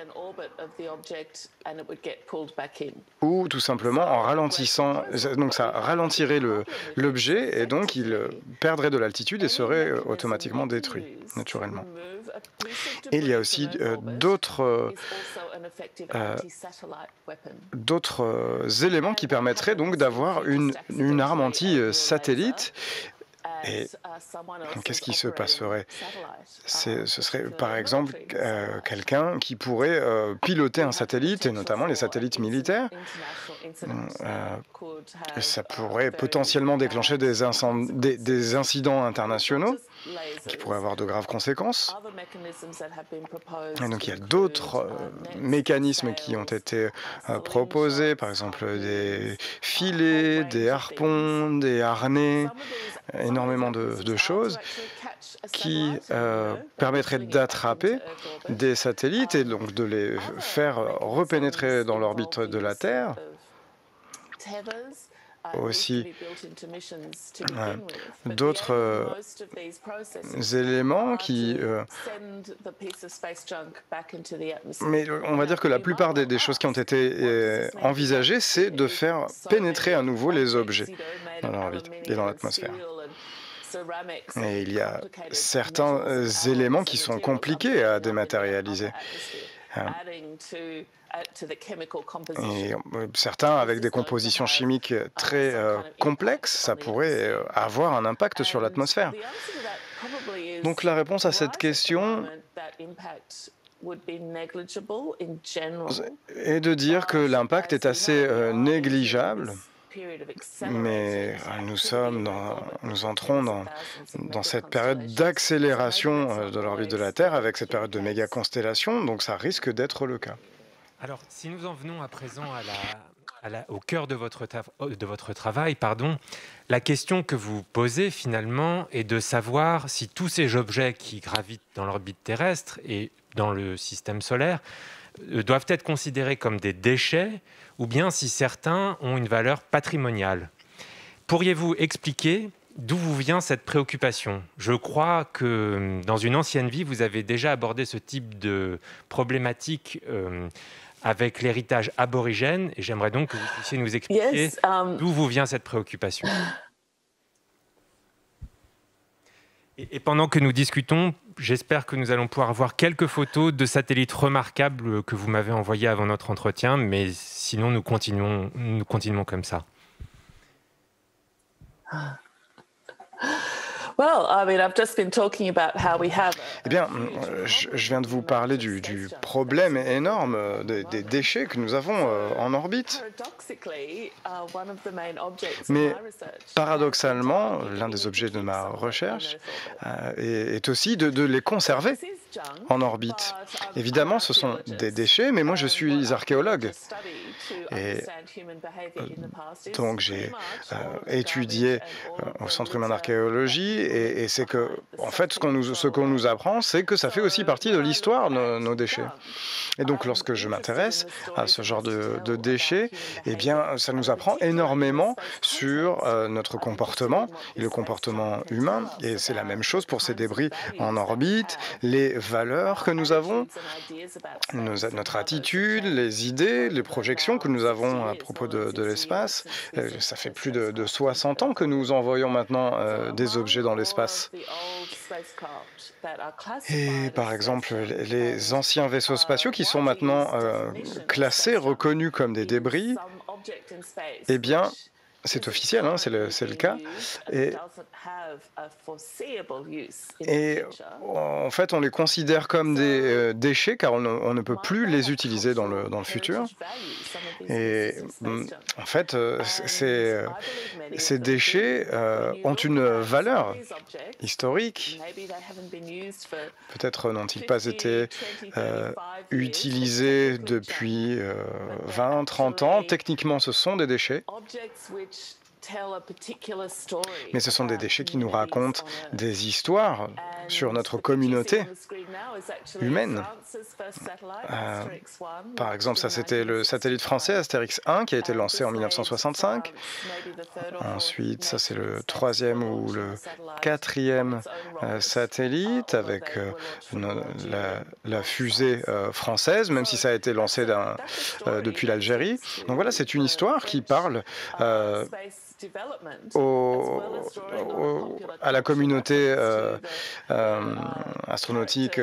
ou tout simplement en ralentissant. Donc ça ralentirait l'objet et donc il perdrait de l'altitude et serait automatiquement détruit naturellement. Et il y a aussi d'autres éléments qui permettraient donc d'avoir une arme anti-satellite. Et qu'est-ce qui se passerait? Ce serait par exemple quelqu'un qui pourrait piloter un satellite, et notamment les satellites militaires. Ça pourrait potentiellement déclencher des incidents internationaux qui pourraient avoir de graves conséquences. Et donc il y a d'autres mécanismes qui ont été proposés, par exemple des filets, des harpons, des harnais, énormément de choses qui permettraient d'attraper des satellites et donc de les faire repénétrer dans l'orbite de la Terre. Aussi d'autres éléments qui... mais on va dire que la plupart des choses qui ont été envisagées, c'est de faire pénétrer à nouveau les objets dans l'orbite et dans l'atmosphère. Et il y a certains éléments qui sont compliqués à dématérialiser. Et certains avec des compositions chimiques très complexes, ça pourrait avoir un impact sur l'atmosphère. Donc la réponse à cette question est de dire que l'impact est assez négligeable. Mais nous entrons dans cette période d'accélération de l'orbite de la Terre avec cette période de méga-constellation, donc ça risque d'être le cas. Alors, si nous en venons à présent au cœur de votre travail, la question que vous posez finalement est de savoir si tous ces objets qui gravitent dans l'orbite terrestre et dans le système solaire doivent être considérés comme des déchets ou bien si certains ont une valeur patrimoniale. Pourriez-vous expliquer d'où vous vient cette préoccupation? Je crois que dans une ancienne vie, vous avez déjà abordé ce type de problématique avec l'héritage aborigène et j'aimerais donc que vous puissiez nous expliquer d'où vous vient cette préoccupation. Et pendant que nous discutons, j'espère que nous allons pouvoir voir quelques photos de satellites remarquables que vous m'avez envoyés avant notre entretien, mais sinon nous continuons comme ça. Eh bien, je viens de vous parler du problème énorme des déchets que nous avons en orbite. Mais paradoxalement, l'un des objets de ma recherche est aussi de les conserver en orbite. Évidemment, ce sont des déchets, mais moi je suis archéologue. Et donc j'ai étudié au Centre humain d'archéologie et c'est que, en fait, ce qu'on nous apprend, c'est que ça fait aussi partie de l'histoire, nos déchets. Et donc lorsque je m'intéresse à ce genre de déchets, eh bien ça nous apprend énormément sur notre comportement et le comportement humain. Et c'est la même chose pour ces débris en orbite, les valeurs que nous avons, notre attitude, les idées, les projections que nous avons à propos de l'espace. Ça fait plus de 60 ans que nous envoyons maintenant des objets dans l'espace. Et par exemple, les anciens vaisseaux spatiaux qui sont maintenant classés, reconnus comme des débris, eh bien, c'est officiel, hein, c'est le cas. Et en fait, on les considère comme des déchets car on ne peut plus les utiliser dans le futur. Et en fait, ces déchets ont une valeur historique. Peut-être n'ont-ils pas été utilisés depuis 20, 30 ans. Techniquement, ce sont des déchets. Mais ce sont des déchets qui nous racontent des histoires sur notre communauté humaine. Par exemple, ça c'était le satellite français Astérix 1 qui a été lancé en 1965. Ensuite, ça c'est le 3e ou le 4e satellite avec la fusée française, même si ça a été lancé depuis l'Algérie. Donc voilà, c'est une histoire qui parle à la communauté astronautique,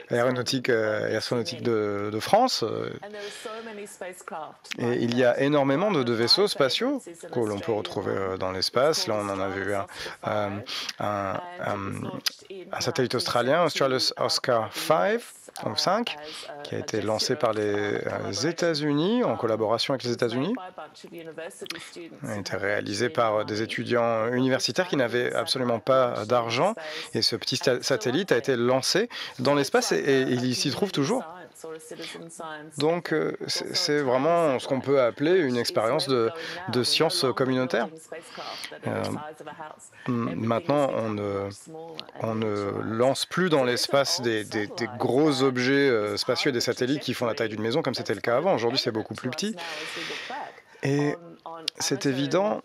aéronautique et astronomique de France. Et il y a énormément de vaisseaux spatiaux que l'on peut retrouver dans l'espace. Là, on en a vu un satellite australien, Australis Oscar 5, qui a été lancé par les États-Unis en collaboration avec les États-Unis. Il a été réalisé par des étudiants universitaires qui n'avaient absolument pas d'argent. Et ce petit satellite a été lancé dans l'espace et il s'y trouve toujours. Donc, c'est vraiment ce qu'on peut appeler une expérience de science communautaire. Maintenant, on ne lance plus dans l'espace des gros objets spatiaux et des satellites qui font la taille d'une maison, comme c'était le cas avant. Aujourd'hui, c'est beaucoup plus petit. Et c'est évident,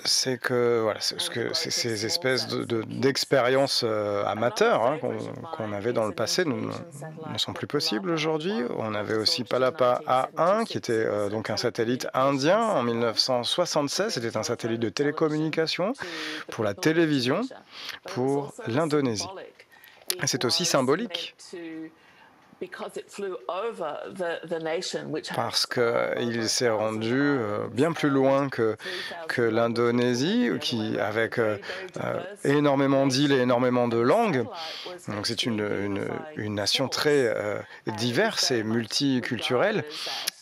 c'est que voilà, ces espèces d'expériences amateurs hein, qu'on avait dans le passé ne sont plus possibles aujourd'hui. On avait aussi Palapa A1 qui était donc un satellite indien en 1976. C'était un satellite de télécommunication pour la télévision pour l'Indonésie. C'est aussi symbolique. Parce qu'il s'est rendu bien plus loin que l'Indonésie, avec énormément d'îles et énormément de langues. Donc c'est une nation très diverse et multiculturelle.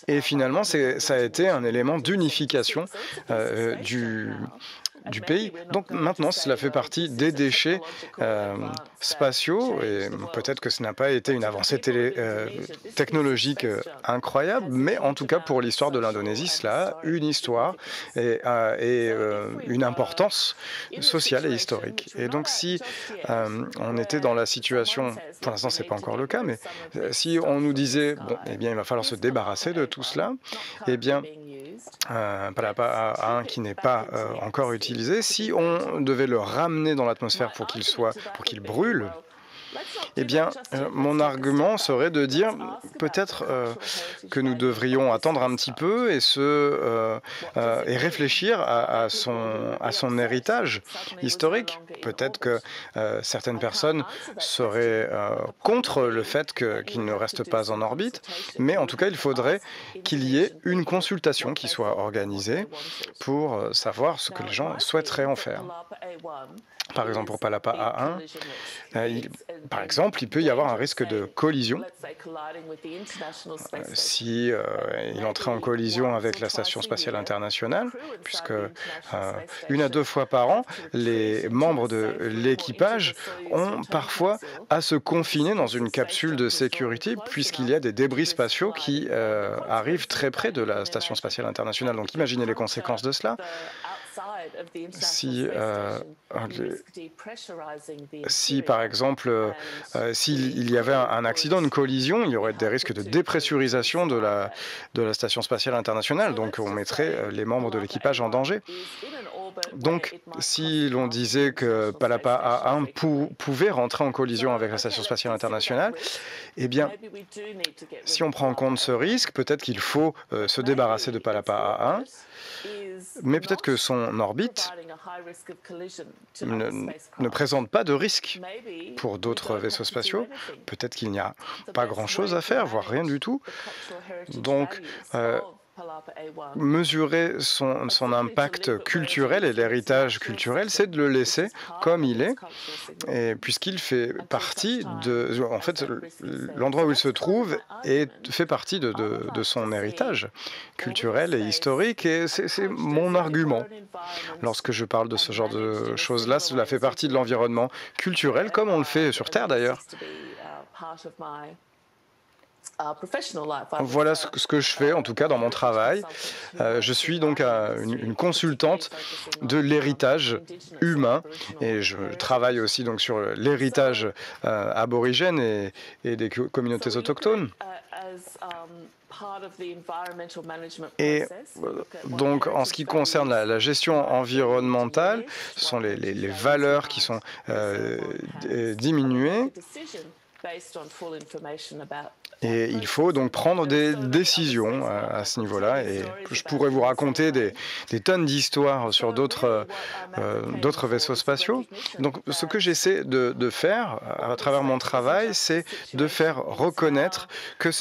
Et finalement, ça a été un élément d'unification du pays. Donc maintenant, cela fait partie des déchets spatiaux et peut-être que ce n'a pas été une avancée technologique incroyable, mais en tout cas pour l'histoire de l'Indonésie, cela a une histoire et une importance sociale et historique. Et donc si on était dans la situation, pour l'instant c'est pas encore le cas, mais si on nous disait, bon, eh bien il va falloir se débarrasser de tout cela, eh bien Palapa A1 qui n'est pas encore utilisé, si on devait le ramener dans l'atmosphère pour qu'il brûle, eh bien, mon argument serait de dire peut-être que nous devrions attendre un petit peu et réfléchir à son héritage historique. Peut-être que certaines personnes seraient contre le fait qu'il ne reste pas en orbite, mais en tout cas, il faudrait qu'il y ait une consultation qui soit organisée pour savoir ce que les gens souhaiteraient en faire. Par exemple, pour Palapa A1, par exemple, il peut y avoir un risque de collision. Si il entrait en collision avec la Station spatiale internationale, puisque 1 à 2 fois par an, les membres de l'équipage ont parfois à se confiner dans une capsule de sécurité, puisqu'il y a des débris spatiaux qui arrivent très près de la Station spatiale internationale. Donc imaginez les conséquences de cela. Si par exemple, s'il y avait un accident, une collision, il y aurait des risques de dépressurisation de la Station spatiale internationale, donc on mettrait les membres de l'équipage en danger. Donc, si l'on disait que Palapa A1 pouvait rentrer en collision avec la Station spatiale internationale, eh bien, si on prend en compte ce risque, peut-être qu'il faut se débarrasser de Palapa A1, mais peut-être que son orbite ne présente pas de risque pour d'autres vaisseaux spatiaux. Peut-être qu'il n'y a pas grand-chose à faire, voire rien du tout. Donc, mesurer son impact culturel et l'héritage culturel, c'est de le laisser comme il est, et puisqu'il fait partie de... En fait, l'endroit où il se trouve fait partie de son héritage culturel et historique, et c'est mon argument. Lorsque je parle de ce genre de choses-là, cela fait partie de l'environnement culturel, comme on le fait sur Terre d'ailleurs. Voilà ce que je fais, en tout cas dans mon travail. Je suis donc une consultante de l'héritage humain, et je travaille aussi donc sur l'héritage aborigène et des communautés autochtones. Et donc, en ce qui concerne la gestion environnementale, ce sont les valeurs qui sont diminuées. Et il faut donc prendre des décisions à ce niveau-là. Et je pourrais vous raconter des tonnes d'histoires sur d'autres vaisseaux spatiaux. Donc, ce que j'essaie de faire à travers mon travail, c'est de faire reconnaître que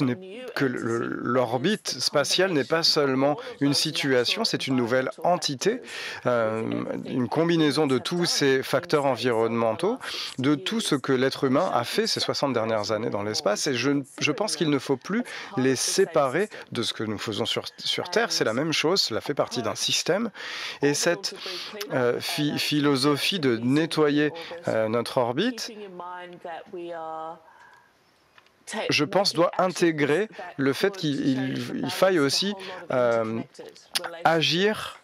l'orbite spatiale n'est pas seulement une situation, c'est une nouvelle entité, une combinaison de tous ces facteurs environnementaux, de tout ce que l'être humain a fait ces 60 dernières années dans l'espace. Et je pense qu'il ne faut plus les séparer de ce que nous faisons sur Terre. C'est la même chose, cela fait partie d'un système. Et cette philosophie de nettoyer notre orbite, je pense, doit intégrer le fait qu'il faille aussi agir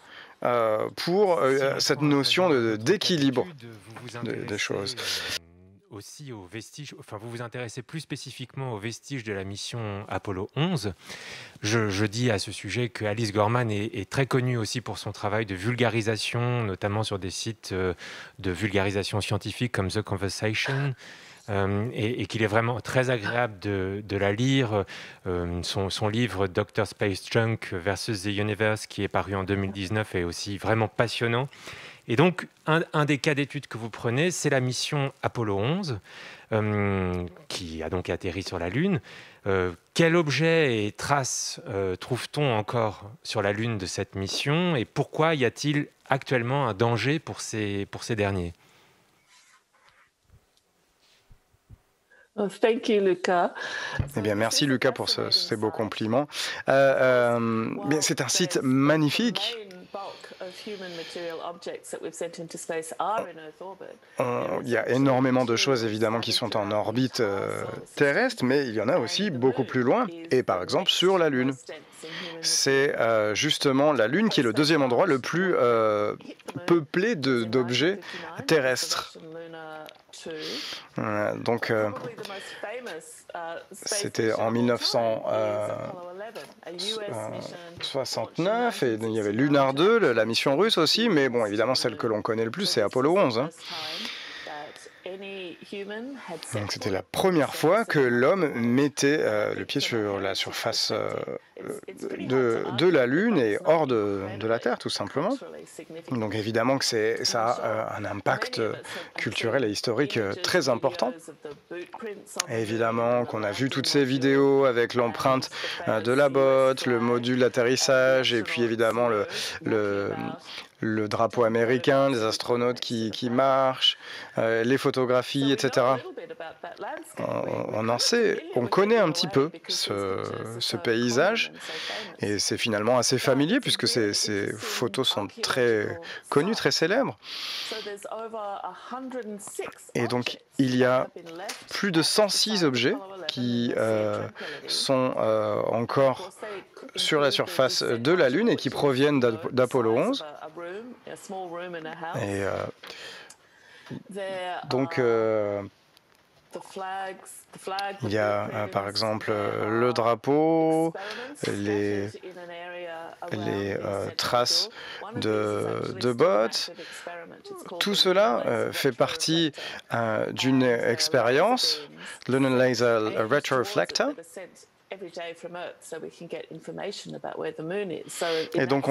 pour cette notion d'équilibre des choses. Aussi aux vestiges, enfin vous vous intéressez plus spécifiquement aux vestiges de la mission Apollo 11. Je dis à ce sujet que Alice Gorman est très connue aussi pour son travail de vulgarisation, notamment sur des sites de vulgarisation scientifique comme The Conversation, et qu'il est vraiment très agréable de la lire. Son livre Dr. Space Junk versus the Universe, qui est paru en 2019, est aussi vraiment passionnant. Et donc, un des cas d'étude que vous prenez, c'est la mission Apollo 11, qui a donc atterri sur la Lune. Quels objets et traces trouve-t-on encore sur la Lune de cette mission, et pourquoi y a-t-il actuellement un danger pour ces derniers? Thank you, Lucas. Eh bien, merci Lucas pour ces beaux compliments. C'est un site magnifique. Il y a énormément de choses évidemment qui sont en orbite terrestre, mais il y en a aussi beaucoup plus loin, et par exemple sur la Lune. C'est justement la Lune qui est le deuxième endroit le plus peuplé d'objets terrestres. Donc, c'était en 1969, et il y avait Lunar 2, la mission russe aussi, mais bon, évidemment, celle que l'on connaît le plus, c'est Apollo 11. Donc, c'était la première fois que l'homme mettait le pied sur la surface de la Lune et hors de la Terre, tout simplement. Donc évidemment que ça a un impact culturel et historique très important. Et évidemment qu'on a vu toutes ces vidéos avec l'empreinte de la botte, le module d'atterrissage, et puis évidemment le drapeau américain, les astronautes qui marchent, les photographies, etc. On en sait, on connaît un petit peu ce paysage, et c'est finalement assez familier puisque ces photos sont très connues, très célèbres. Et donc il y a plus de 106 objets qui sont encore sur la surface de la Lune et qui proviennent d'Apollo 11. Et donc il y a par exemple le drapeau, les traces de bottes. Tout cela fait partie d'une expérience, Lunar Laser Retroreflector. Et donc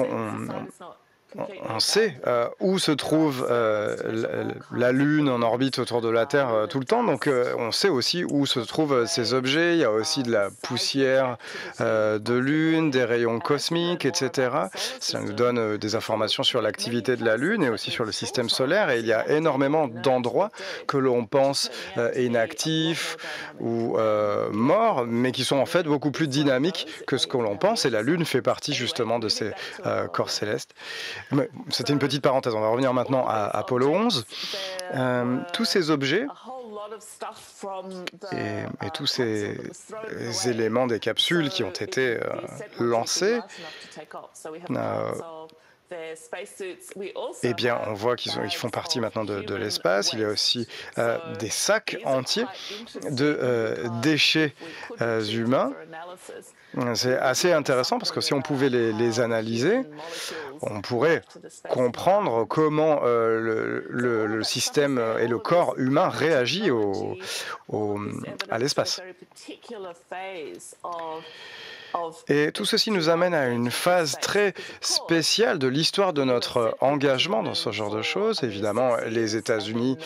on sait où se trouve la Lune en orbite autour de la Terre tout le temps, donc on sait aussi où se trouvent ces objets. Il y a aussi de la poussière de Lune, des rayons cosmiques, etc. Ça nous donne des informations sur l'activité de la Lune et aussi sur le système solaire. Et il y a énormément d'endroits que l'on pense inactifs ou morts, mais qui sont en fait beaucoup plus dynamiques que ce que l'on pense. Et la Lune fait partie justement de ces corps célestes. C'était une petite parenthèse. On va revenir maintenant à Apollo 11. Tous ces objets et tous ces éléments des capsules qui ont été lancés, eh bien, on voit qu'ils font partie maintenant de l'espace. Il y a aussi des sacs entiers de déchets humains. C'est assez intéressant parce que si on pouvait les analyser, on pourrait comprendre comment le système et le corps humain réagit à l'espace. Et tout ceci nous amène à une phase très spéciale de l'histoire de notre engagement dans ce genre de choses. Évidemment, les États-Unis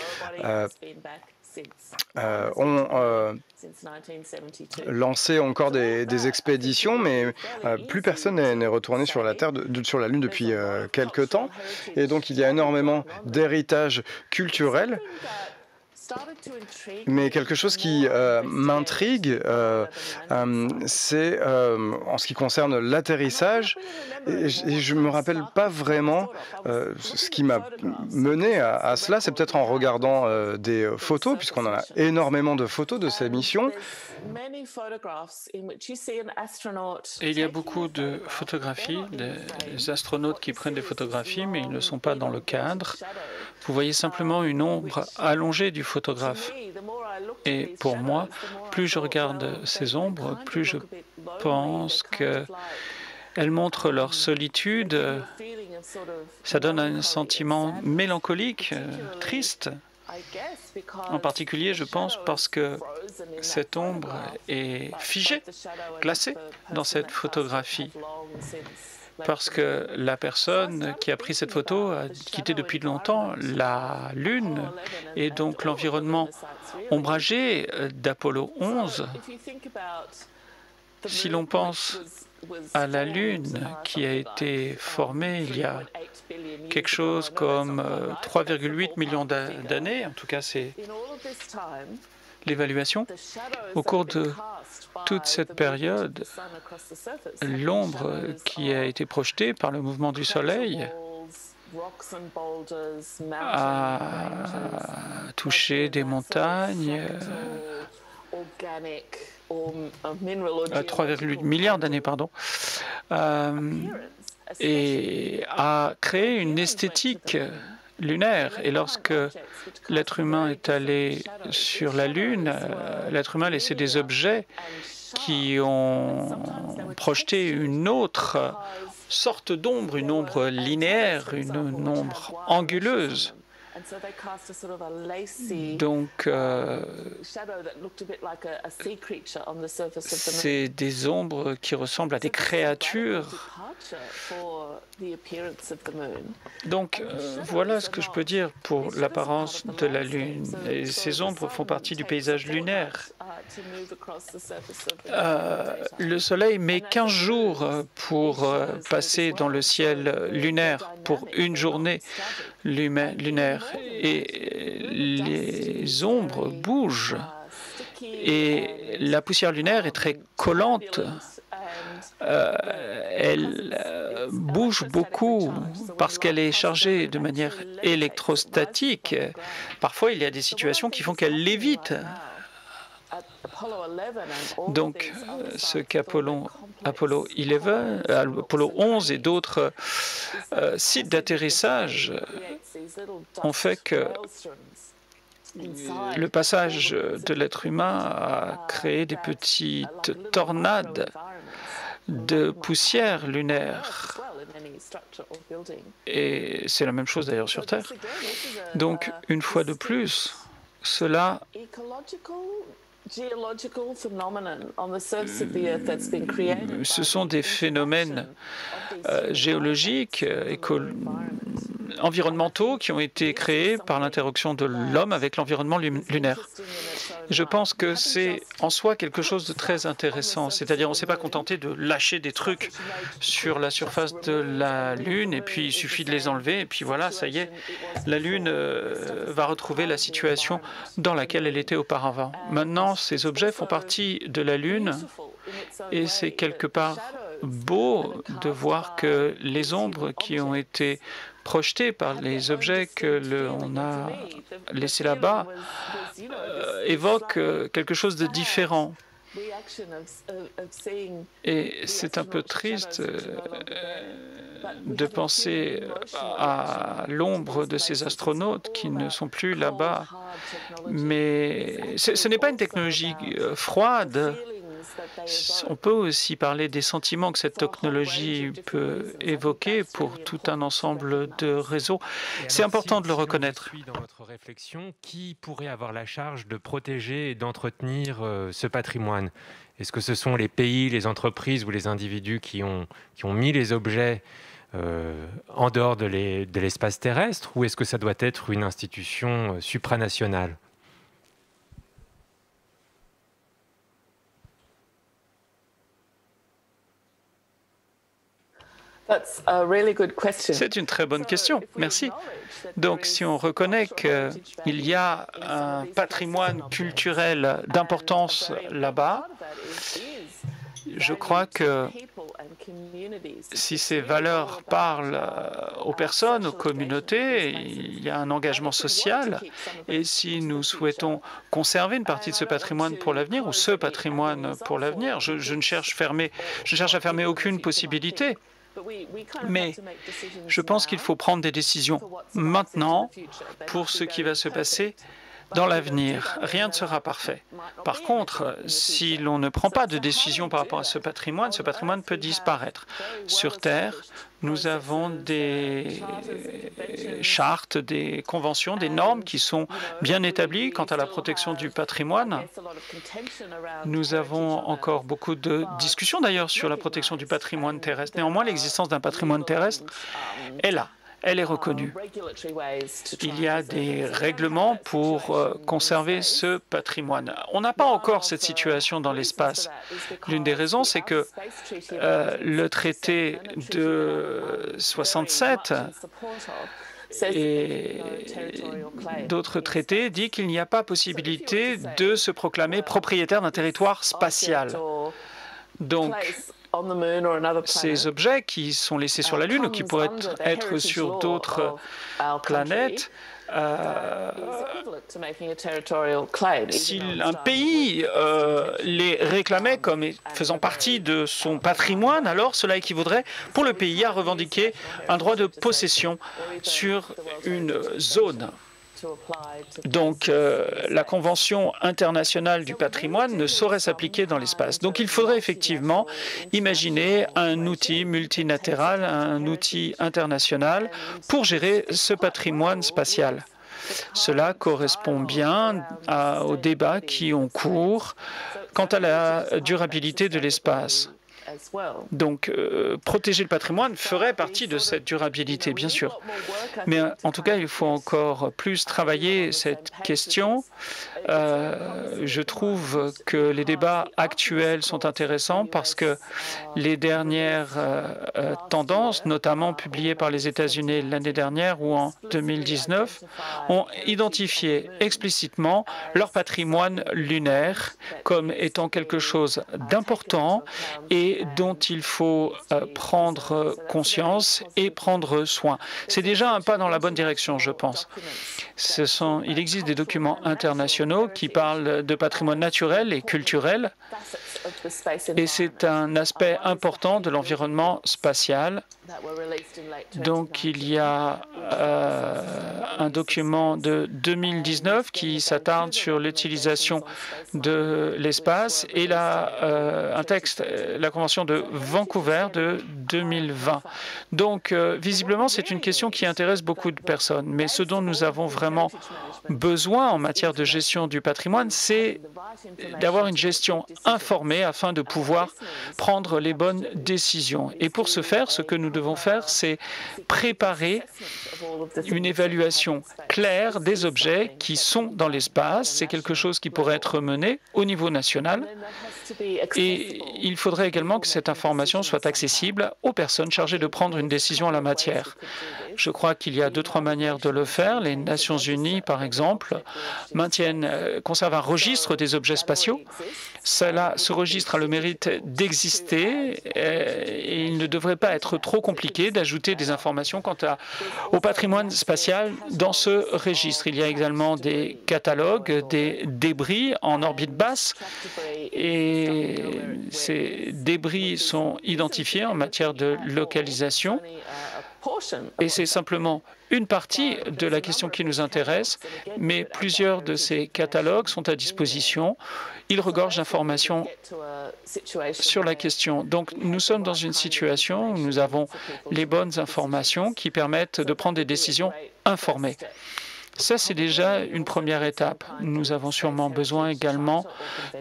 ont lancé encore des expéditions, mais plus personne n'est retourné sur la Terre, sur la Lune depuis quelque temps. Et donc, il y a énormément d'héritage culturel. Mais quelque chose qui m'intrigue, c'est en ce qui concerne l'atterrissage, et je ne me rappelle pas vraiment ce qui m'a mené à cela. C'est peut-être en regardant des photos, puisqu'on a énormément de photos de ces missions. Et il y a beaucoup de photographies, des astronautes qui prennent des photographies, mais ils ne sont pas dans le cadre. Vous voyez simplement une ombre allongée du photographe. Et pour moi, plus je regarde ces ombres, plus je pense qu'elles montrent leur solitude. Ça donne un sentiment mélancolique, triste. En particulier, je pense, parce que cette ombre est figée, glacée dans cette photographie. Parce que la personne qui a pris cette photo a quitté depuis longtemps la Lune et donc l'environnement ombragé d'Apollo 11. Si l'on pense à la Lune qui a été formée il y a quelque chose comme 3,8 millions d'années, en tout cas c'est l'évaluation, au cours de toute cette période, l'ombre qui a été projetée par le mouvement du Soleil a touché des montagnes à 3,8 milliards d'années, pardon, et a créé une esthétique lunaire. Et lorsque l'être humain est allé sur la Lune, l'être humain a laissé des objets qui ont projeté une autre sorte d'ombre, une ombre linéaire, une ombre anguleuse. Donc, c'est des ombres qui ressemblent à des créatures. Donc, voilà ce que je peux dire pour l'apparence de la Lune. Et ces ombres font partie du paysage lunaire. Le Soleil met 15 jours pour passer dans le ciel lunaire, pour une journée lunaire. Et les ombres bougent. Et la poussière lunaire est très collante. Elle bouge beaucoup parce qu'elle est chargée de manière électrostatique. Parfois, il y a des situations qui font qu'elle lévite. Donc, ce qu'Apollo 11 et d'autres sites d'atterrissage ont fait que le passage de l'être humain a créé des petites tornades de poussière lunaire. Et c'est la même chose d'ailleurs sur Terre. Donc, une fois de plus, cela Ce sont des phénomènes géologiques, environnementaux qui ont été créés par l'interaction de l'homme avec l'environnement lunaire. Je pense que c'est en soi quelque chose de très intéressant, c'est-à-dire on ne s'est pas contenté de lâcher des trucs sur la surface de la Lune et puis il suffit de les enlever et puis voilà, ça y est, la Lune va retrouver la situation dans laquelle elle était auparavant. Maintenant, ces objets font partie de la Lune et c'est quelque part beau de voir que les ombres qui ont été projetées par les objets que l'on a laissés là-bas évoquent quelque chose de différent. Et c'est un peu triste de penser à l'ombre de ces astronautes qui ne sont plus là-bas. Mais ce n'est pas une technologie froide. On peut aussi parler des sentiments que cette technologie peut évoquer pour tout un ensemble de réseaux. C'est important de le reconnaître. Dans votre réflexion, qui pourrait avoir la charge de protéger et d'entretenir ce patrimoine? Est-ce que ce sont les pays, les entreprises ou les individus qui ont mis les objets en dehors de l'espace terrestre, ou est-ce que ça doit être une institution supranationale? C'est une très bonne question, merci. Donc, si on reconnaît qu'il y a un patrimoine culturel d'importance là-bas, je crois que si ces valeurs parlent aux personnes, aux communautés, il y a un engagement social. Et si nous souhaitons conserver une partie de ce patrimoine pour l'avenir, ou ce patrimoine pour l'avenir, je cherche à fermer aucune possibilité. Mais je pense qu'il faut prendre des décisions maintenant pour ce qui va se passer dans l'avenir. Rien ne sera parfait. Par contre, si l'on ne prend pas de décision par rapport à ce patrimoine peut disparaître. Sur Terre, nous avons des chartes, des conventions, des normes qui sont bien établies quant à la protection du patrimoine. Nous avons encore beaucoup de discussions d'ailleurs sur la protection du patrimoine terrestre. Néanmoins, l'existence d'un patrimoine terrestre est là. Elle est reconnue. Il y a des règlements pour conserver ce patrimoine. On n'a pas encore cette situation dans l'espace. L'une des raisons, c'est que le traité de 67 et d'autres traités disent qu'il n'y a pas possibilité de se proclamer propriétaire d'un territoire spatial. Donc, ces objets qui sont laissés sur la Lune ou qui pourraient être sur d'autres planètes, si un pays les réclamait comme faisant partie de son patrimoine, alors cela équivaudrait pour le pays à revendiquer un droit de possession sur une zone. Donc, la Convention internationale du patrimoine ne saurait s'appliquer dans l'espace. Donc, il faudrait effectivement imaginer un outil multilatéral, un outil international pour gérer ce patrimoine spatial. Cela correspond bien aux débats qui ont cours quant à la durabilité de l'espace. Donc, protéger le patrimoine ferait partie de cette durabilité, bien sûr. Mais en tout cas, il faut encore plus travailler cette question. Je trouve que les débats actuels sont intéressants parce que les dernières tendances, notamment publiées par les États-Unis l'année dernière ou en 2019, ont identifié explicitement leur patrimoine lunaire comme étant quelque chose d'important et dont il faut prendre conscience et prendre soin. C'est déjà un pas dans la bonne direction, je pense. Il existe des documents internationaux qui parlent de patrimoine naturel et culturel, et c'est un aspect important de l'environnement spatial. Donc il y a un document de 2019 qui s'attarde sur l'utilisation de l'espace et un texte, la Convention de Vancouver de 2020. Donc, visiblement, c'est une question qui intéresse beaucoup de personnes. Mais ce dont nous avons vraiment besoin en matière de gestion du patrimoine, c'est d'avoir une gestion informée afin de pouvoir prendre les bonnes décisions. Et pour ce faire, ce que nous devons faire, c'est préparer une évaluation claire des objets qui sont dans l'espace. C'est quelque chose qui pourrait être mené au niveau national. Et il faudrait également que cette information soit accessible aux personnes chargées de prendre une décision en la matière. Je crois qu'il y a 2-3 manières de le faire. Les Nations Unies, par exemple, conservent un registre des objets spatiaux. Ce registre a le mérite d'exister et il ne devrait pas être trop compliqué d'ajouter des informations quant au patrimoine spatial dans ce registre. Il y a également des catalogues des débris en orbite basse et ces débris sont identifiés en matière de localisation. Et c'est simplement une partie de la question qui nous intéresse, mais plusieurs de ces catalogues sont à disposition. Ils regorgent d'informations sur la question. Donc, nous sommes dans une situation où nous avons les bonnes informations qui permettent de prendre des décisions informées. Ça, c'est déjà une première étape. Nous avons sûrement besoin également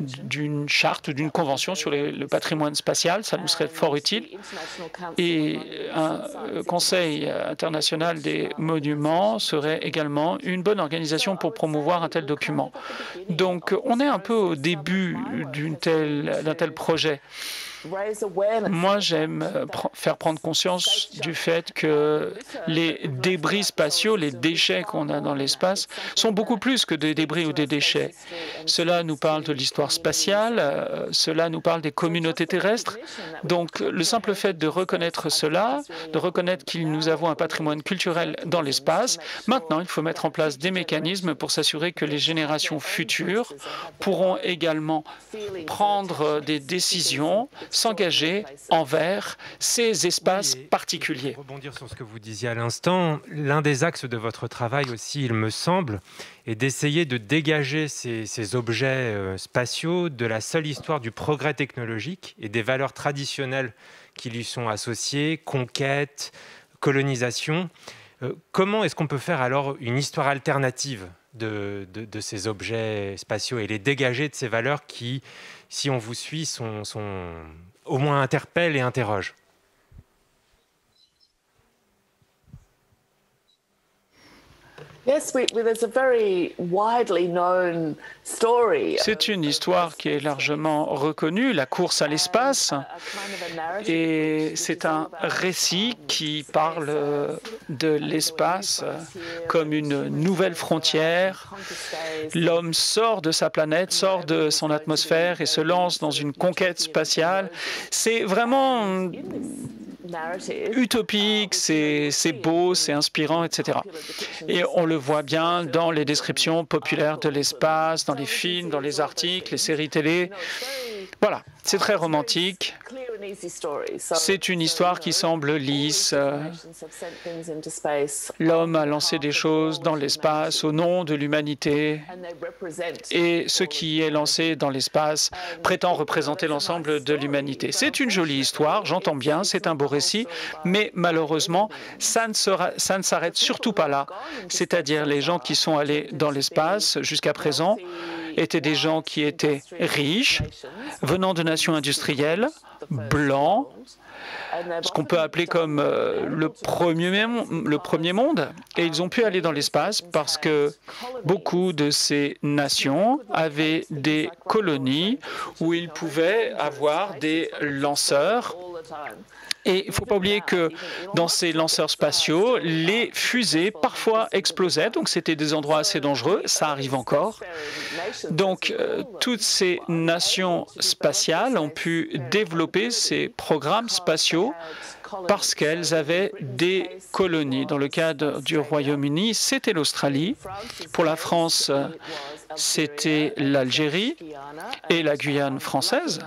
d'une charte ou d'une convention sur le patrimoine spatial. Ça nous serait fort utile. Et un Conseil international des monuments serait également une bonne organisation pour promouvoir un tel document. Donc, on est un peu au début d'un tel projet. Moi, j'aime faire prendre conscience du fait que les débris spatiaux, les déchets qu'on a dans l'espace, sont beaucoup plus que des débris ou des déchets. Cela nous parle de l'histoire spatiale, cela nous parle des communautés terrestres. Donc, le simple fait de reconnaître cela, de reconnaître que nous avons un patrimoine culturel dans l'espace, maintenant, il faut mettre en place des mécanismes pour s'assurer que les générations futures pourront également prendre des décisions, s'engager envers ces espaces particuliers. Pour rebondir sur ce que vous disiez à l'instant, l'un des axes de votre travail aussi, il me semble, est d'essayer de dégager ces objets spatiaux de la seule histoire du progrès technologique et des valeurs traditionnelles qui lui sont associées, conquête, colonisation. Comment est-ce qu'on peut faire alors une histoire alternative de ces objets spatiaux et les dégager de ces valeurs qui, si on vous suit, sont au moins interpellent et interrogent? C'est une histoire qui est largement reconnue, la course à l'espace, et c'est un récit qui parle de l'espace comme une nouvelle frontière. L'homme sort de sa planète, sort de son atmosphère et se lance dans une conquête spatiale. C'est vraiment utopique, c'est beau, c'est inspirant, etc. Et on le voit bien dans les descriptions populaires de l'espace, dans les films, dans les articles, les séries télé. Voilà, c'est très romantique. C'est une histoire qui semble lisse. L'homme a lancé des choses dans l'espace au nom de l'humanité. Et ce qui est lancé dans l'espace prétend représenter l'ensemble de l'humanité. C'est une jolie histoire, j'entends bien, c'est un beau récit, mais malheureusement, ça ne s'arrête surtout pas là. C'est-à-dire les gens qui sont allés dans l'espace jusqu'à présent étaient des gens qui étaient riches, venant de nations industrielles, blancs, ce qu'on peut appeler comme le premier monde. Et ils ont pu aller dans l'espace parce que beaucoup de ces nations avaient des colonies où ils pouvaient avoir des lanceurs. Et il ne faut pas oublier que dans ces lanceurs spatiaux, les fusées parfois explosaient, donc c'était des endroits assez dangereux, ça arrive encore. Donc toutes ces nations spatiales ont pu développer ces programmes spatiaux parce qu'elles avaient des colonies. Dans le cadre du Royaume-Uni, c'était l'Australie. Pour la France, c'était l'Algérie et la Guyane française.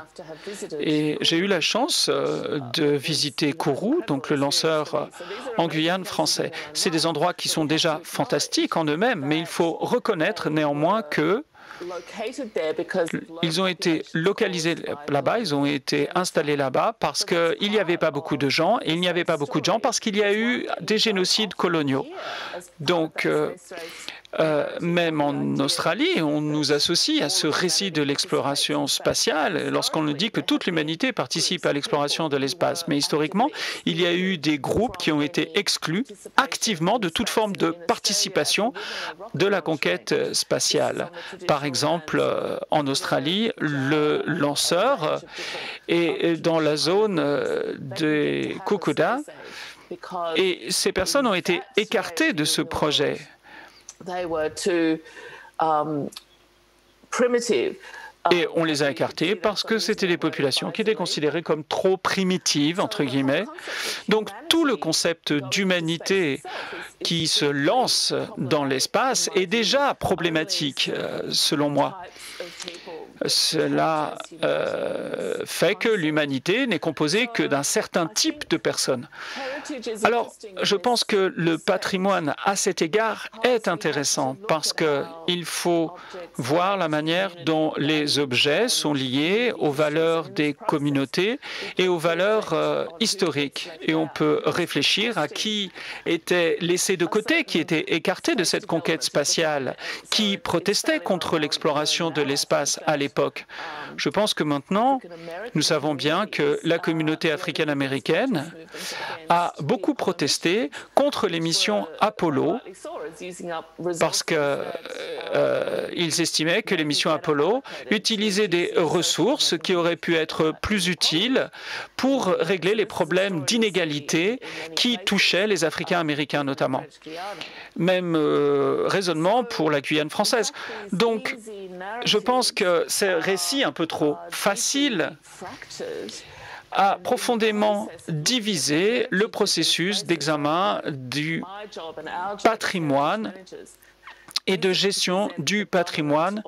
Et j'ai eu la chance de visiter Kourou, donc le lanceur en Guyane français. C'est des endroits qui sont déjà fantastiques en eux-mêmes, mais il faut reconnaître néanmoins que ils ont été localisés là-bas, ils ont été installés là-bas parce qu'il n'y avait pas beaucoup de gens, et il n'y avait pas beaucoup de gens parce qu'il y a eu des génocides coloniaux. Donc, même en Australie, on nous associe à ce récit de l'exploration spatiale lorsqu'on nous dit que toute l'humanité participe à l'exploration de l'espace. Mais historiquement, il y a eu des groupes qui ont été exclus activement de toute forme de participation de la conquête spatiale. Par exemple, en Australie, le lanceur est dans la zone des Kokoda et ces personnes ont été écartées de ce projet. Et on les a écartés parce que c'était des populations qui étaient considérées comme trop primitives, entre guillemets. Donc tout le concept d'humanité qui se lance dans l'espace est déjà problématique, selon moi. Cela fait que l'humanité n'est composée que d'un certain type de personnes. Alors, je pense que le patrimoine, à cet égard, est intéressant parce qu'il faut voir la manière dont les objets sont liés aux valeurs des communautés et aux valeurs historiques. Et on peut réfléchir à qui était laissé de côté, qui était écarté de cette conquête spatiale, qui protestait contre l'exploration de l'espace à l'époque. Je pense que maintenant, nous savons bien que la communauté africaine-américaine a beaucoup protesté contre les missions Apollo parce qu'ils estimaient que les missions Apollo utilisaient des ressources qui auraient pu être plus utiles pour régler les problèmes d'inégalité qui touchaient les Africains-américains notamment. Même raisonnement pour la Guyane française. Donc, je pense que ce récit un peu trop facile a profondément divisé le processus d'examen du patrimoine et de gestion du patrimoine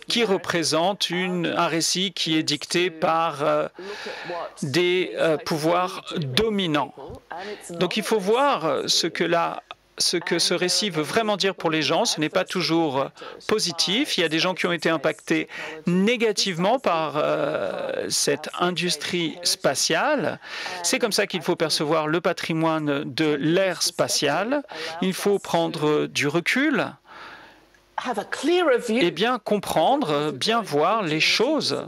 qui représente un récit qui est dicté par des pouvoirs dominants. Donc il faut voir ce que ce récit veut vraiment dire pour les gens. Ce n'est pas toujours positif. Il y a des gens qui ont été impactés négativement par cette industrie spatiale. C'est comme ça qu'il faut percevoir le patrimoine de l'ère spatiale. Il faut prendre du recul et bien comprendre, bien voir les choses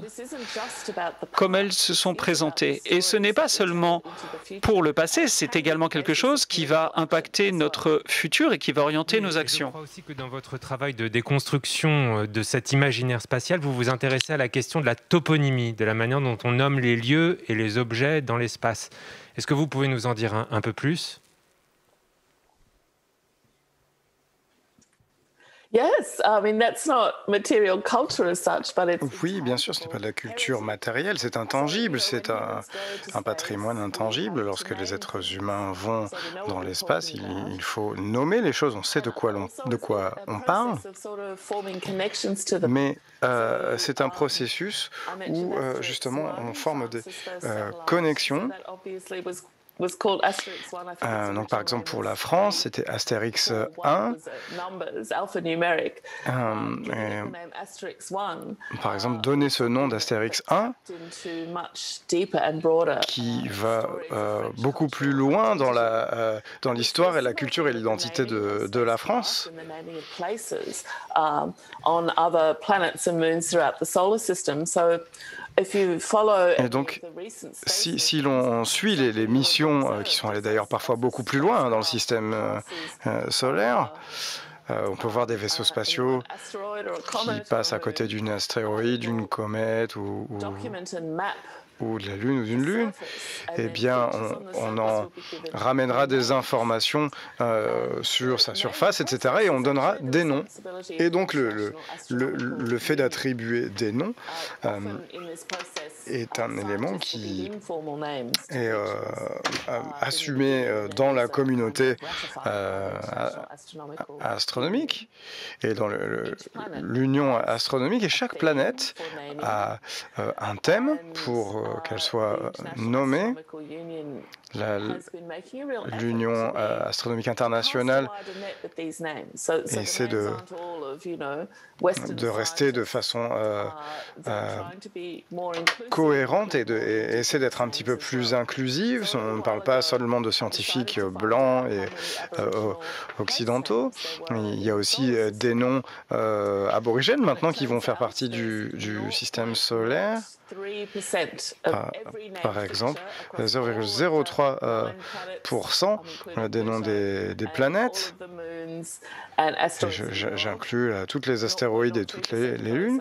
comme elles se sont présentées. Et ce n'est pas seulement pour le passé, c'est également quelque chose qui va impacter notre futur et qui va orienter nos actions. Je crois aussi que dans votre travail de déconstruction de cet imaginaire spatial, vous vous intéressez à la question de la toponymie, de la manière dont on nomme les lieux et les objets dans l'espace. Est-ce que vous pouvez nous en dire un peu plus ? Oui, bien sûr, ce n'est pas de la culture matérielle, c'est intangible, c'est un patrimoine intangible. Lorsque les êtres humains vont dans l'espace, il faut nommer les choses, on sait de quoi on parle, mais c'est un processus où justement on forme des connexions. Donc, par exemple, pour la France, c'était Astérix 1. Par exemple, donner ce nom d'Astérix 1 qui va beaucoup plus loin dans l'histoire et la culture et l'identité de la France. Et donc, si l'on suit les missions qui sont allées d'ailleurs parfois beaucoup plus loin dans le système solaire, on peut voir des vaisseaux spatiaux qui passent à côté d'une astéroïde, d'une comète ou ou de la Lune ou d'une Lune, eh bien, on en ramènera des informations sur sa surface, etc. Et on donnera des noms. Et donc, le fait d'attribuer des noms est un élément qui est assumé dans la communauté astronomique et dans l'union astronomique. Et chaque planète a un thème pour qu'elle soit nommée. L'Union astronomique internationale essaie de rester de façon cohérente et essaie d'être un petit peu plus inclusive. On ne parle pas seulement de scientifiques blancs et occidentaux. Il y a aussi des noms aborigènes maintenant qui vont faire partie du système solaire. Par exemple, 0,03% des noms des planètes. J'inclus toutes les astéroïdes et toutes les lunes.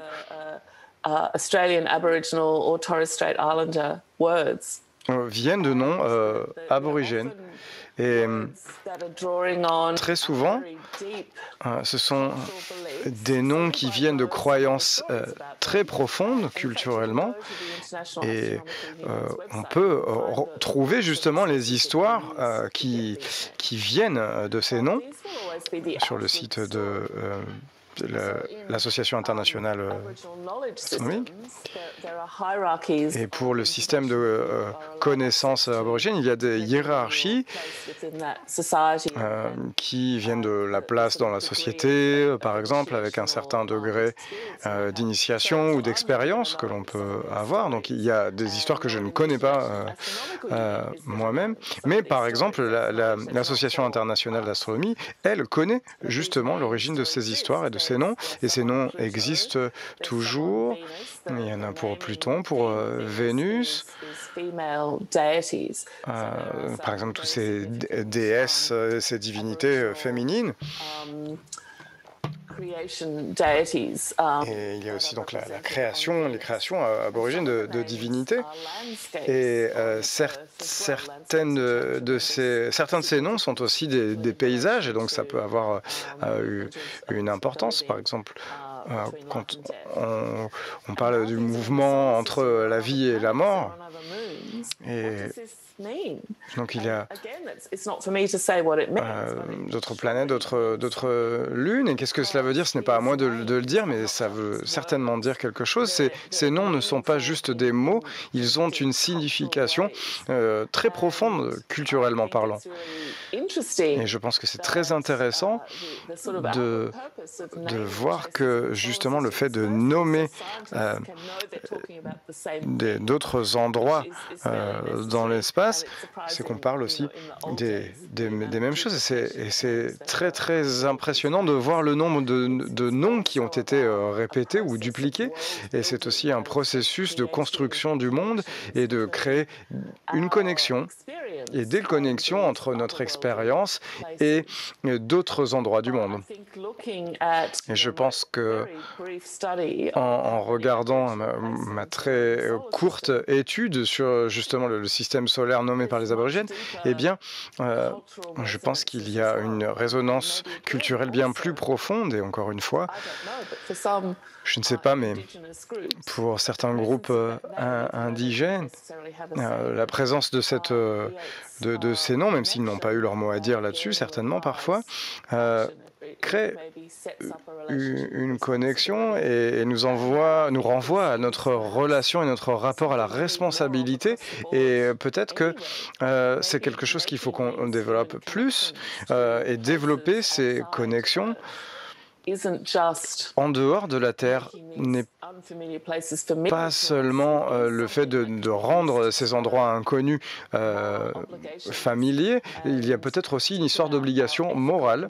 Australian Aboriginal or Torres Strait Islander words. Viennent de noms aborigènes. Et très souvent, ce sont des noms qui viennent de croyances très profondes culturellement. Et on peut trouver justement les histoires qui viennent de ces noms sur le site de l'Association internationale astronomique. Et pour le système de connaissances aborigènes, il y a des hiérarchies qui viennent de la place dans la société, par exemple, avec un certain degré d'initiation ou d'expérience que l'on peut avoir. Donc il y a des histoires que je ne connais pas moi-même. Mais par exemple, l'Association internationale d'astronomie, elle connaît justement l'origine de ces histoires et de ces noms, et ces noms existent toujours. Il y en a pour Pluton, pour Vénus, par exemple tous ces déesses, ces divinités féminines. Et il y a aussi donc la création, les créations aborigènes de divinités. Et certains de ces noms sont aussi des paysages, et donc ça peut avoir une importance. Par exemple, quand on parle du mouvement entre la vie et la mort, et donc il y a d'autres planètes, d'autres lunes. Et qu'est-ce que cela veut dire? Ce n'est pas à moi de le dire, mais ça veut certainement dire quelque chose. Ces noms ne sont pas juste des mots, ils ont une signification très profonde culturellement parlant. Et je pense que c'est très intéressant de voir que justement le fait de nommer d'autres endroits dans l'espace, c'est qu'on parle aussi des mêmes choses. Et c'est très très impressionnant de voir le nombre de noms qui ont été répétés ou dupliqués. Et c'est aussi un processus de construction du monde et de créer une connexion et des connexions entre notre expérience et d'autres endroits du monde. Et je pense que en regardant ma très courte étude sur justement le système solaire nommé par les aborigènes, eh bien, je pense qu'il y a une résonance culturelle bien plus profonde. Et encore une fois, je ne sais pas, mais pour certains groupes indigènes, la présence de ces noms, même s'ils n'ont pas eu leur mot à dire là-dessus, certainement parfois, crée une connexion et nous renvoie à notre relation et notre rapport à la responsabilité. Et peut-être que c'est quelque chose qu'il faut qu'on développe plus et développer ces connexions en dehors de la Terre n'est pas seulement le fait de rendre ces endroits inconnus familiers. Il y a peut-être aussi une histoire d'obligation morale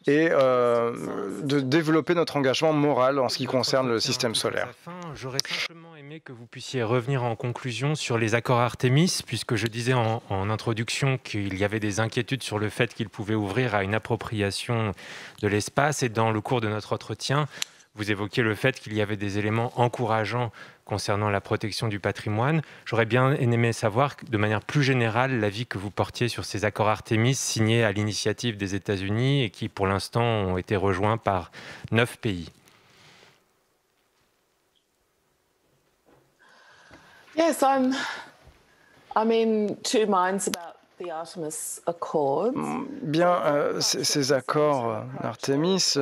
et de développer notre engagement moral en ce qui concerne le système solaire. J'aurais simplement aimé que vous puissiez revenir en conclusion sur les accords Artémis, puisque je disais en introduction qu'il y avait des inquiétudes sur le fait qu'ils pouvaient ouvrir à une appropriation de l'espace. Et dans le cours de notre entretien, Vous évoquiez le fait qu'il y avait des éléments encourageants concernant la protection du patrimoine. J'aurais bien aimé savoir, de manière plus générale, l'avis que vous portiez sur ces accords Artemis signés à l'initiative des États-Unis et qui, pour l'instant, ont été rejoints par 9 pays. Yes, I'm in two minds about the Artemis Accords. Bien, ces accords Artemis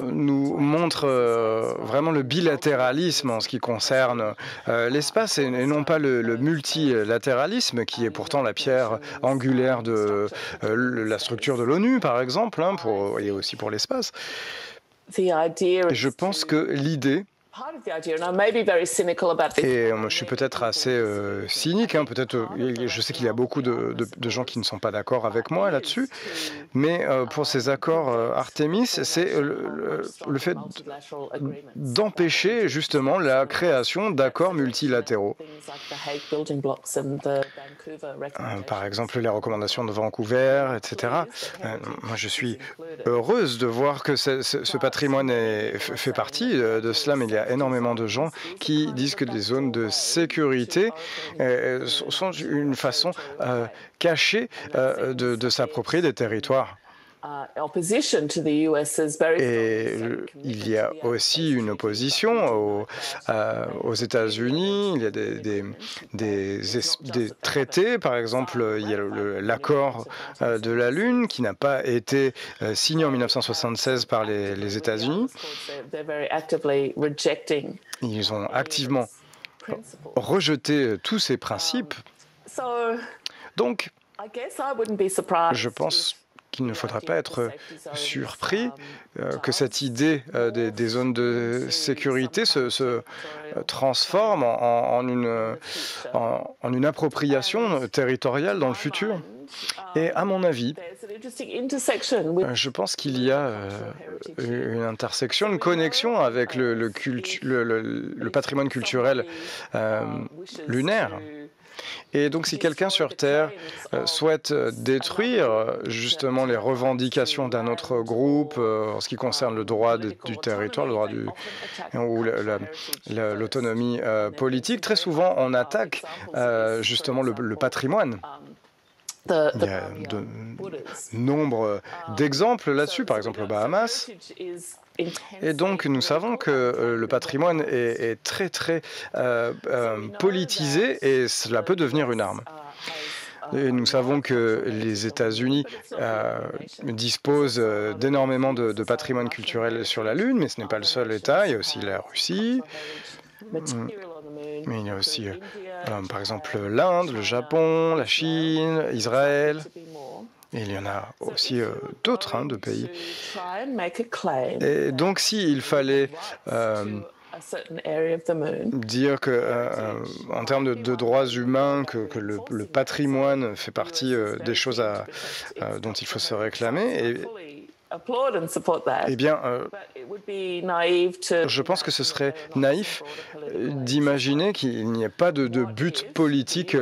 nous montrent vraiment le bilatéralisme en ce qui concerne l'espace et non pas le multilatéralisme qui est pourtant la pierre angulaire de la structure de l'ONU, par exemple, hein, et aussi pour l'espace. Et je pense que l'idée, et je suis peut-être assez cynique, hein, peut-être, je sais qu'il y a beaucoup de gens qui ne sont pas d'accord avec moi là-dessus, mais pour ces accords Artemis, c'est le fait d'empêcher justement la création d'accords multilatéraux. Par exemple, les recommandations de Vancouver, etc. Moi, je suis heureuse de voir que ce patrimoine fait partie de cela, mais il y a énormément de gens qui disent que les zones de sécurité sont une façon cachée de s'approprier des territoires. Et il y a aussi une opposition aux États-Unis. Il y a des traités, par exemple, il y a l'accord de la Lune qui n'a pas été signé en 1976 par les États-Unis. Ils ont activement rejeté tous ces principes. Donc, je pense qu'il ne faudra pas être surpris que cette idée des zones de sécurité se transforme en une appropriation territoriale dans le futur. Et à mon avis, je pense qu'il y a une intersection, une connexion avec le patrimoine culturel lunaire. Et donc, si quelqu'un sur Terre souhaite détruire justement les revendications d'un autre groupe en ce qui concerne le droit du territoire, le droit ou l'autonomie politique, très souvent on attaque justement le patrimoine. Il y a de nombre d'exemples là-dessus, par exemple aux Bahamas. Et donc, nous savons que le patrimoine est très, très politisé et cela peut devenir une arme. Et nous savons que les États-Unis disposent d'énormément de patrimoine culturel sur la Lune, mais ce n'est pas le seul État. Il y a aussi la Russie. Mais il y a aussi, par exemple, l'Inde, le Japon, la Chine, Israël. Et il y en a aussi d'autres de pays. Et donc, s'il fallait dire que, en termes de droits humains, que le patrimoine fait partie des choses dont il faut se réclamer, eh bien, je pense que ce serait naïf d'imaginer qu'il n'y ait pas de but politique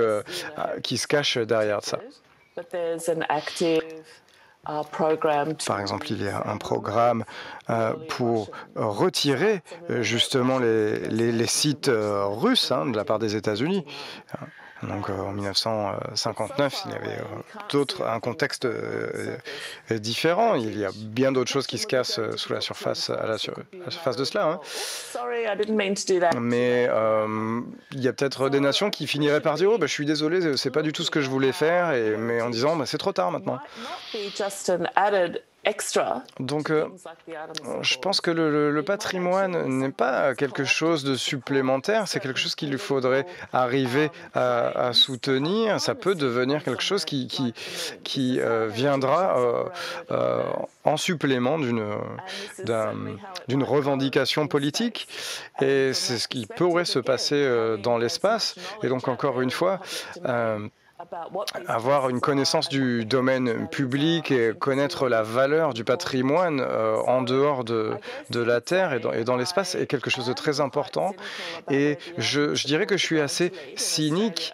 qui se cache derrière ça. Par exemple, il y a un programme pour retirer justement les sites russes de la part des États-Unis. Donc en 1959, il y avait un contexte différent. Il y a bien d'autres choses qui se cassent sous la surface, à la surface de cela. Mais il y a peut-être des nations qui finiraient par dire « Oh, je suis désolé, c'est pas du tout ce que je voulais faire », mais en disant « C'est trop tard maintenant ». Donc, je pense que le patrimoine n'est pas quelque chose de supplémentaire, c'est quelque chose qu'il faudrait arriver à soutenir. Ça peut devenir quelque chose qui viendra en supplément d'une revendication politique. Et c'est ce qui pourrait se passer dans l'espace. Et donc, encore une fois, avoir une connaissance du domaine public et connaître la valeur du patrimoine en dehors de la Terre et dans l'espace est quelque chose de très important. Et je dirais que je suis assez cynique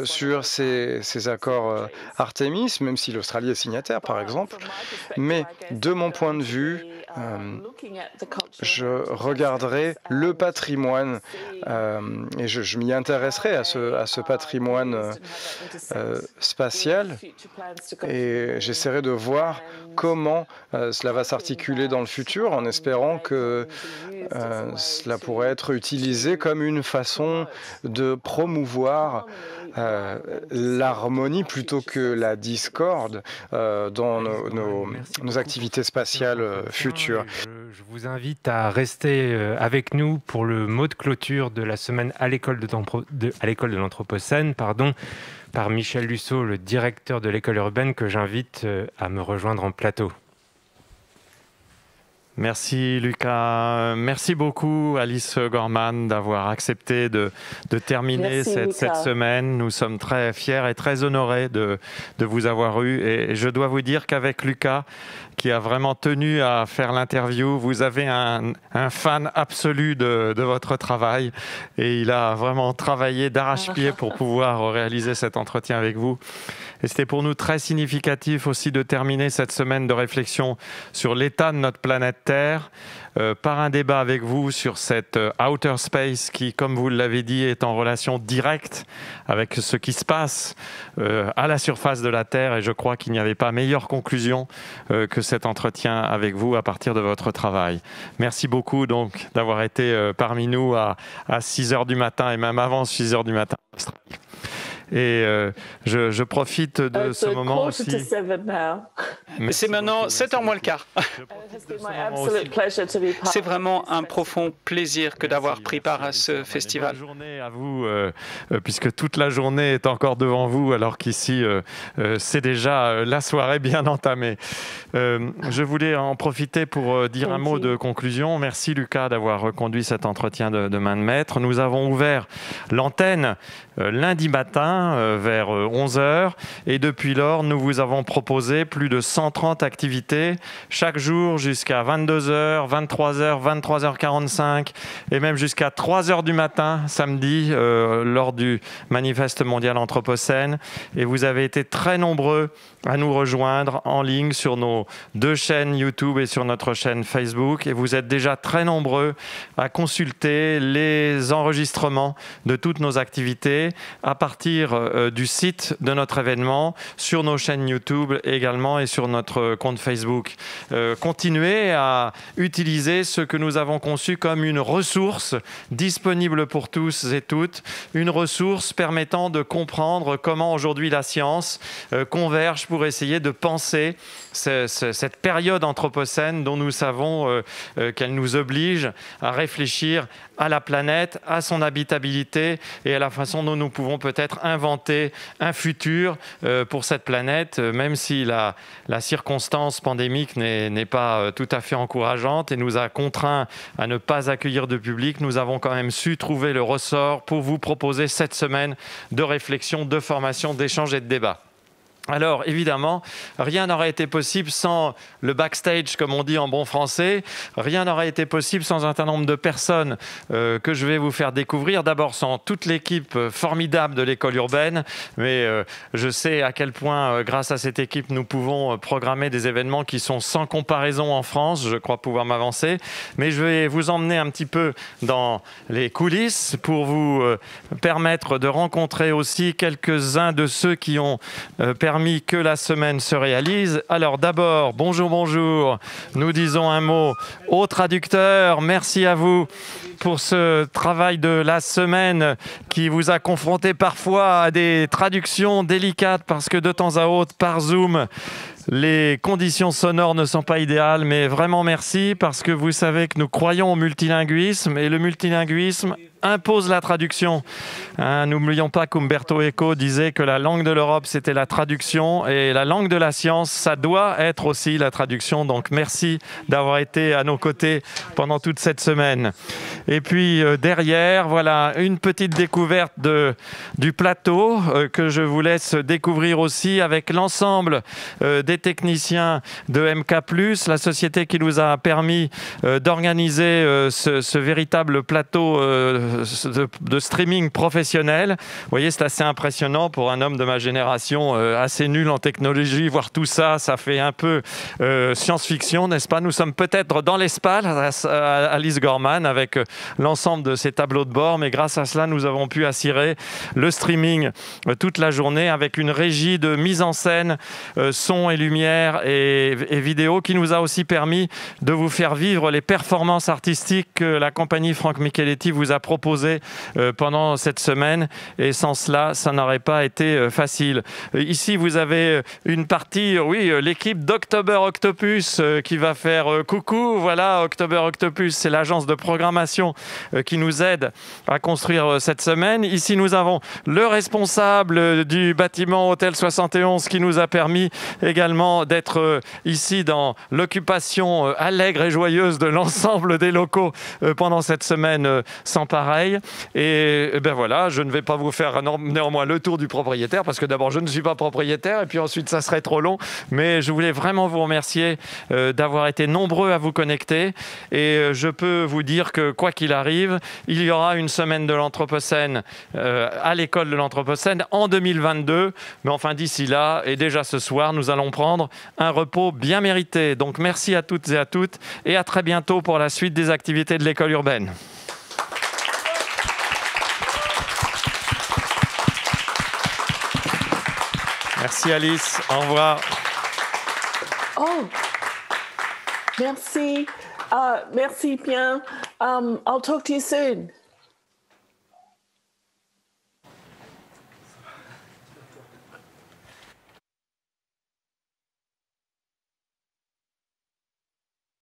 sur ces accords Artemis, même si l'Australie est signataire, par exemple. Mais de mon point de vue, je regarderai le patrimoine et je m'y intéresserai à ce patrimoine spatial et j'essaierai de voir comment cela va s'articuler dans le futur en espérant que cela pourrait être utilisé comme une façon de promouvoir l'harmonie plutôt que la discorde dans nos activités spatiales futures. Je vous invite à rester avec nous pour le mot de clôture de la semaine à l'école de l'Anthropocène, par Michel Lusseau, le directeur de l'école urbaine, que j'invite à me rejoindre en plateau. Merci Lucas. Merci beaucoup Alice Gorman d'avoir accepté de terminer cette semaine. Nous sommes très fiers et très honorés de vous avoir eu. Et je dois vous dire qu'avec Lucas, qui a vraiment tenu à faire l'interview, vous avez un fan absolu de votre travail. Et il a vraiment travaillé d'arrache-pied pour pouvoir réaliser cet entretien avec vous. Et c'était pour nous très significatif aussi de terminer cette semaine de réflexion sur l'état de notre planète Terre par un débat avec vous sur cette outer space qui, comme vous l'avez dit, est en relation directe avec ce qui se passe à la surface de la Terre. Et je crois qu'il n'y avait pas meilleure conclusion que cet entretien avec vous à partir de votre travail. Merci beaucoup donc d'avoir été parmi nous à 6 h du matin et même avant 6 h du matin. Et je profite de ce moment aussi. Mais c'est maintenant 7h moins le quart. C'est vraiment un profond plaisir que d'avoir pris part à ce festival. Bonne journée à vous, puisque toute la journée est encore devant vous, alors qu'ici, c'est déjà la soirée bien entamée. Je voulais en profiter pour dire un mot de conclusion. Merci Lucas d'avoir reconduit cet entretien de main de maître. Nous avons ouvert l'antenne lundi matin vers 11 h et depuis lors, nous vous avons proposé plus de 130 activités chaque jour jusqu'à 22 h, 23 h, 23 h 45 et même jusqu'à 3 h du matin samedi lors du manifeste mondial Anthropocène. Et vous avez été très nombreux à nous rejoindre en ligne sur nos 2 chaînes YouTube et sur notre chaîne Facebook. Et vous êtes déjà très nombreux à consulter les enregistrements de toutes nos activités à partir du site de notre événement, sur nos chaînes YouTube également et sur notre compte Facebook. Continuez à utiliser ce que nous avons conçu comme une ressource disponible pour tous et toutes, une ressource permettant de comprendre comment aujourd'hui la science converge pour essayer de penser cette période anthropocène dont nous savons qu'elle nous oblige à réfléchir à la planète, à son habitabilité et à la façon dont nous pouvons peut-être inventer un futur pour cette planète, même si la circonstance pandémique n'est pas tout à fait encourageante et nous a contraints à ne pas accueillir de public. Nous avons quand même su trouver le ressort pour vous proposer cette semaine de réflexion, de formation, d'échange et de débat. Alors, évidemment, rien n'aurait été possible sans le backstage, comme on dit en bon français. Rien n'aurait été possible sans un certain nombre de personnes que je vais vous faire découvrir. D'abord, sans toute l'équipe formidable de l'école urbaine. Mais je sais à quel point, grâce à cette équipe, nous pouvons programmer des événements qui sont sans comparaison en France. Je crois pouvoir m'avancer. Mais je vais vous emmener un petit peu dans les coulisses pour vous permettre de rencontrer aussi quelques-uns de ceux qui ont permis que la semaine se réalise. Alors d'abord, bonjour, nous disons un mot au traducteur. Merci à vous pour ce travail de la semaine qui vous a confronté parfois à des traductions délicates parce que de temps à autre, par Zoom, les conditions sonores ne sont pas idéales, mais vraiment merci parce que vous savez que nous croyons au multilinguisme et le multilinguisme impose la traduction. N'oublions pas qu'Umberto Eco disait que la langue de l'Europe, c'était la traduction et la langue de la science, ça doit être aussi la traduction. Donc merci d'avoir été à nos côtés pendant toute cette semaine. Et puis derrière, voilà une petite découverte du plateau que je vous laisse découvrir aussi avec l'ensemble des techniciens de MK+, la société qui nous a permis d'organiser ce véritable plateau de streaming professionnel. Vous voyez, c'est assez impressionnant pour un homme de ma génération, assez nul en technologie. Voir tout ça, ça fait un peu science-fiction, n'est-ce pas? Nous sommes peut-être dans l'espace, Alice Gorman, avec l'ensemble de ces tableaux de bord, mais grâce à cela, nous avons pu assurer le streaming toute la journée avec une régie de mise en scène, son et lumière et vidéo qui nous a aussi permis de vous faire vivre les performances artistiques que la compagnie Franck Micheletti vous a proposées pendant cette semaine. Et sans cela, ça n'aurait pas été facile. Ici, vous avez une partie, oui, l'équipe d'October Octopus qui va faire coucou. Voilà, October Octopus, c'est l'agence de programmation qui nous aide à construire cette semaine. Ici, nous avons le responsable du bâtiment Hôtel 71 qui nous a permis également d'être ici dans l'occupation allègre et joyeuse de l'ensemble des locaux pendant cette semaine sans pareil. Et ben voilà, je ne vais pas vous faire néanmoins le tour du propriétaire parce que d'abord je ne suis pas propriétaire et puis ensuite ça serait trop long, mais je voulais vraiment vous remercier d'avoir été nombreux à vous connecter et je peux vous dire que quoi qu'il arrive, il y aura une semaine de l'Anthropocène à l'école de l'Anthropocène en 2022, mais enfin d'ici là et déjà ce soir, nous allons prendre un repos bien mérité. Donc merci à toutes et à toutes et à très bientôt pour la suite des activités de l'école urbaine. Merci Alice, au revoir. Oh, merci. Merci bien. I'll talk to you soon.